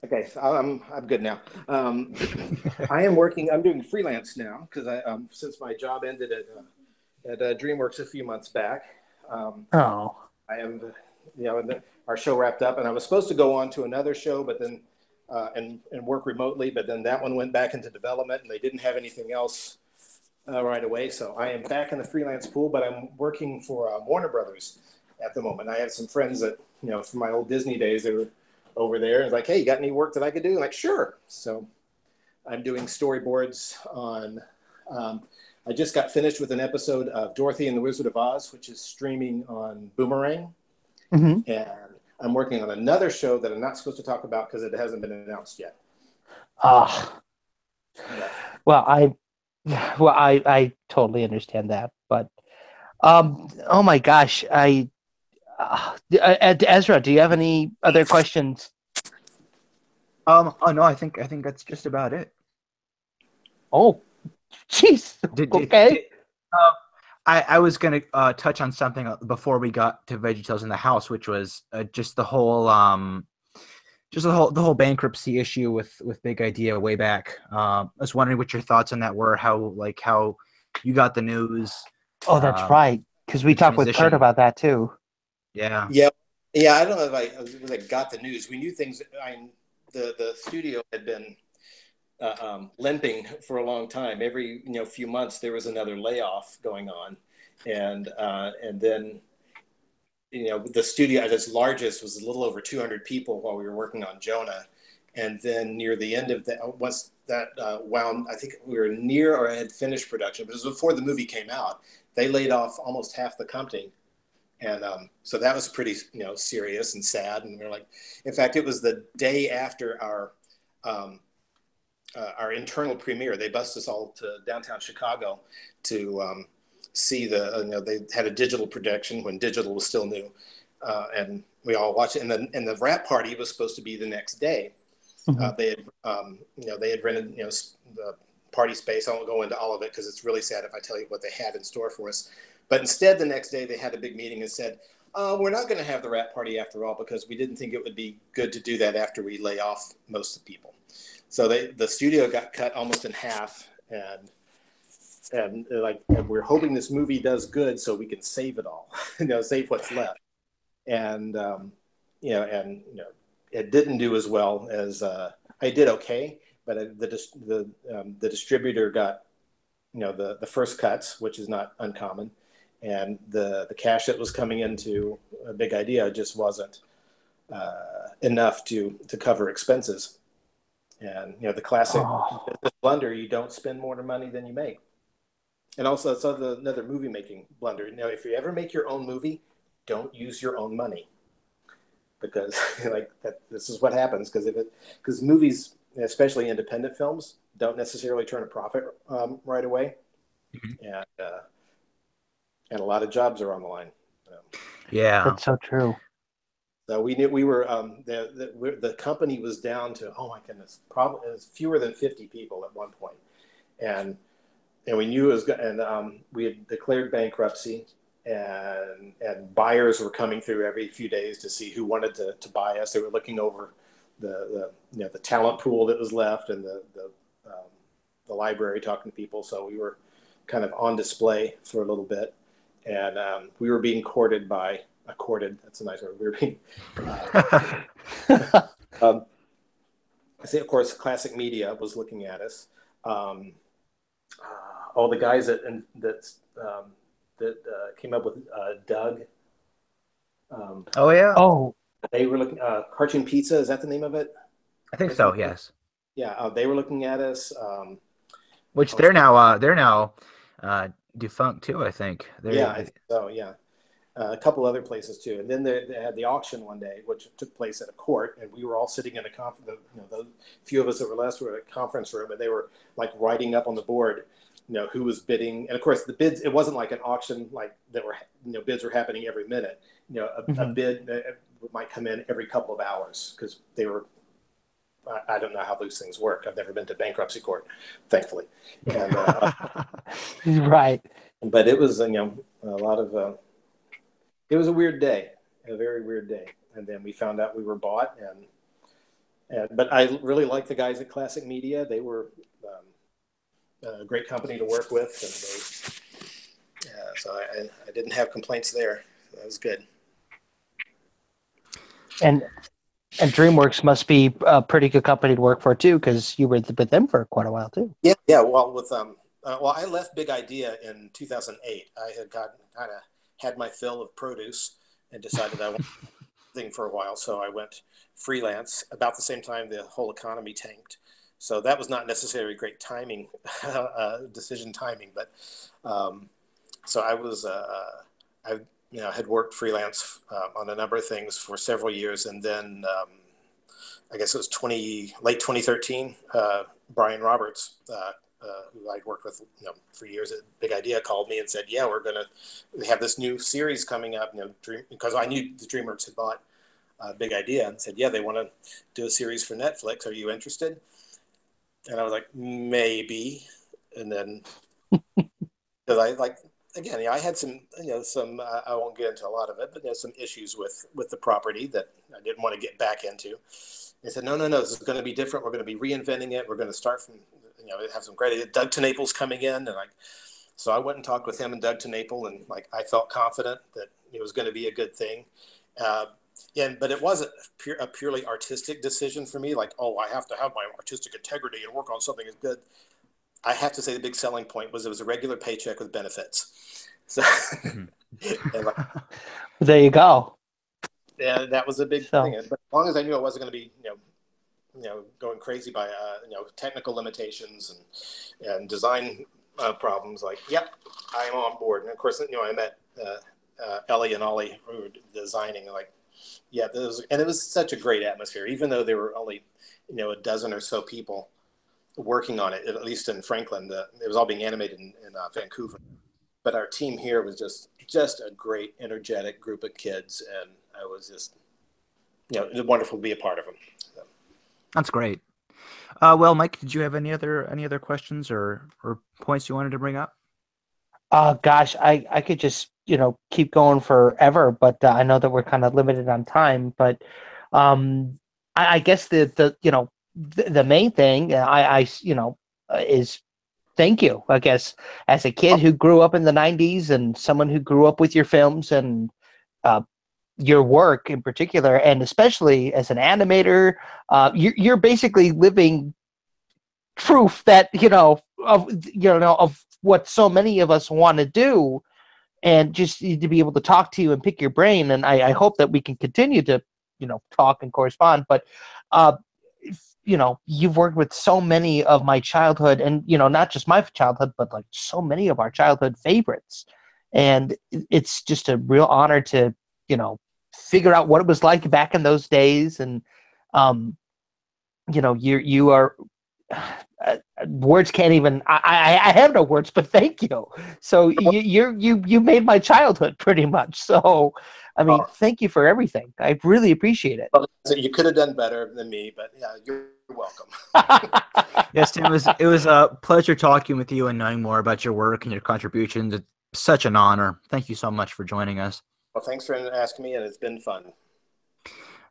Okay, so I'm good now. I am working. I'm doing freelance now because since my job ended at DreamWorks a few months back. I am, our show wrapped up, and I was supposed to go on to another show, but then and work remotely, but then that one went back into development, and they didn't have anything else right away. So I am back in the freelance pool, but I'm working for Warner Brothers at the moment. I have some friends that from my old Disney days. They were over there and like, hey, you got any work that I could do? I'm like, sure. So I'm doing storyboards on. I just got finished with an episode of Dorothy and the Wizard of Oz, which is streaming on Boomerang. Mm-hmm. And I'm working on another show that I'm not supposed to talk about because it hasn't been announced yet. Well, I totally understand that, but oh my gosh, Ezra, do you have any other questions? Oh no, I think that's just about it. Oh, jeez. Okay. I was gonna touch on something before we got to VeggieTales in the house, which was just the whole bankruptcy issue with Big Idea way back. I was wondering what your thoughts on that were. How you got the news. Oh, that's right. Because we talked with Kurt about that too. Yeah. I don't know if I got the news. We knew things. The studio had been limping for a long time. Every few months there was another layoff going on, and then the studio at its largest was a little over 200 people while we were working on Jonah, and then near the end of that, once that wound, I think we were near or had finished production, but it was before the movie came out. They laid off almost half the company. And so that was pretty, serious and sad. And we're like, in fact, it was the day after our internal premiere. They bussed us all to downtown Chicago to see they had a digital projection when digital was still new, and we all watched it. And the wrap party was supposed to be the next day. Mm-hmm. They had rented the party space. I won't go into all of it because it's really sad if I tell you what they had in store for us. But instead, the next day, they had a big meeting and said, we're not going to have the wrap party after all because we didn't think it would be good to do that after we lay off most of the people. So the studio got cut almost in half, and we're hoping this movie does good so we can save it all, save what's left. And it didn't do as well as I did. Okay, but the distributor got the first cuts, which is not uncommon. And the cash that was coming into a Big Idea just wasn't enough to cover expenses. And the classic business blunder: you don't spend more money than you make. And also, it's another movie making blunder. If you ever make your own movie, don't use your own money, because this is what happens. Because movies, especially independent films, don't necessarily turn a profit right away. Mm-hmm. And and a lot of jobs are on the line. Yeah. That's so true. So we knew we were the company was down to, oh my goodness, probably it was fewer than 50 people at one point, and we knew it was, and we had declared bankruptcy, and buyers were coming through every few days to see who wanted to buy us. They were looking over the the talent pool that was left, and the library, talking to people. So we were kind of on display for a little bit, and we were being courted by. Courted, that's a nice word. We were being, I say, of course, classic media was looking at us. All the guys that came up with Doug. Oh yeah. Oh, They were looking. Cartoon Pizza, is that the name of it? I think so. Yes. Yeah, they were looking at us. Which they're now defunct too. I think. Yeah, I think so. Yeah. A couple other places too, and then they had the auction one day, which took place at a court, and we were all sitting in a conference. The few of us that were left were in a conference room, and they were like writing up on the board, who was bidding, and of course the bids. It wasn't like an auction like that were bids were happening every minute. A bid might come in every couple of hours because they were. I don't know how those things work. I've never been to bankruptcy court, thankfully, and, right. But it was a lot of. It was a weird day, a very weird day. And then we found out we were bought. But I really liked the guys at Classic Media. They were a great company to work with. And so I didn't have complaints there. That was good. And DreamWorks must be a pretty good company to work for too, because you were with them for quite a while too. Yeah. Well, I left Big Idea in 2008. I had had my fill of produce and decided I wanted thing for a while. So I went freelance about the same time the whole economy tanked. So that was not necessarily great timing, decision timing. But so I was, I had worked freelance on a number of things for several years. And then I guess it was late 2013, Brian Roberts, who I'd worked with for years at Big Idea, called me and said, yeah, we have this new series coming up, because I knew the DreamWorks had bought Big Idea, and said, yeah, they want to do a series for Netflix. Are you interested? And I was like, maybe. And then, because I had some, I won't get into a lot of it, but there's some issues with the property that I didn't want to get back into. They said, no, this is going to be different. We're going to be reinventing it. We're going to start from, have some great, Doug TenNapel's coming in. And so I went and talked with him and Doug TenNapel, and I felt confident that it was going to be a good thing. But it wasn't a purely artistic decision for me. Like, oh, I have to have my artistic integrity and work on something that's good. I have to say the big selling point was it was a regular paycheck with benefits. So there you go. Yeah, that was a big thing. But as long as I knew I wasn't going to be, going crazy by, technical limitations and design problems, yep, I'm on board. And of course, I met Ellie and Ollie who were designing, it was such a great atmosphere, even though there were only, a dozen or so people working on it, at least in Franklin. It was all being animated in Vancouver. But our team here was just a great, energetic group of kids, and I was just, it was wonderful to be a part of them. So. That's great. Well, Mike, did you have any other questions or points you wanted to bring up? Gosh, I could just keep going forever, but I know that we're kind of limited on time. But I guess the main thing is thank you. I guess as a kid who grew up in the 90s and someone who grew up with your films and your work in particular, and especially as an animator, you're basically living proof that of what so many of us want to do, and just to be able to talk to you and pick your brain. And I hope that we can continue to talk and correspond. But you've worked with so many of my childhood, and not just my childhood, but so many of our childhood favorites. And it's just a real honor to figure out what it was like back in those days. And you are words can't even. I have no words, but thank you. So you made my childhood pretty much. So I mean, thank you for everything. I really appreciate it. Well, you could have done better than me, but yeah, you're welcome. Yes, Tim, it was a pleasure talking with you and knowing more about your work and your contributions. It's such an honor. Thank you so much for joining us. Well, thanks for asking me, and it's been fun.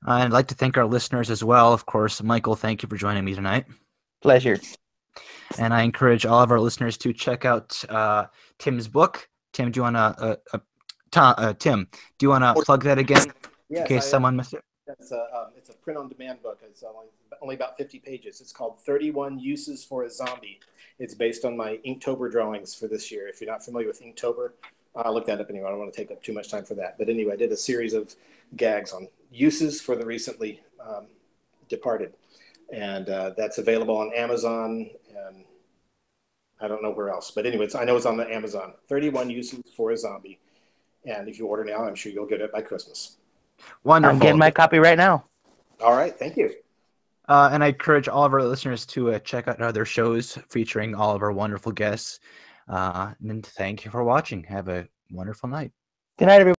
I'd like to thank our listeners as well. Of course, Michael, thank you for joining me tonight. Pleasure. And I encourage all of our listeners to check out Tim's book. Tim, do you want to plug that again in case someone missed it? It's a print-on-demand book. It's only about 50 pages. It's called 31 Uses for a Zombie. It's based on my Inktober drawings for this year. If you're not familiar with Inktober, I'll look that up anyway. I don't want to take up too much time for that. But anyway, I did a series of gags on uses for the recently departed. And that's available on Amazon, and I don't know where else. But anyways, I know it's on the Amazon. 31 Uses for a Zombie. And if you order now, I'm sure you'll get it by Christmas. Wonderful. I'm getting my copy right now. All right. Thank you. And I encourage all of our listeners to check out other shows featuring all of our wonderful guests. And thank you for watching. Have a wonderful night. Good night, everybody.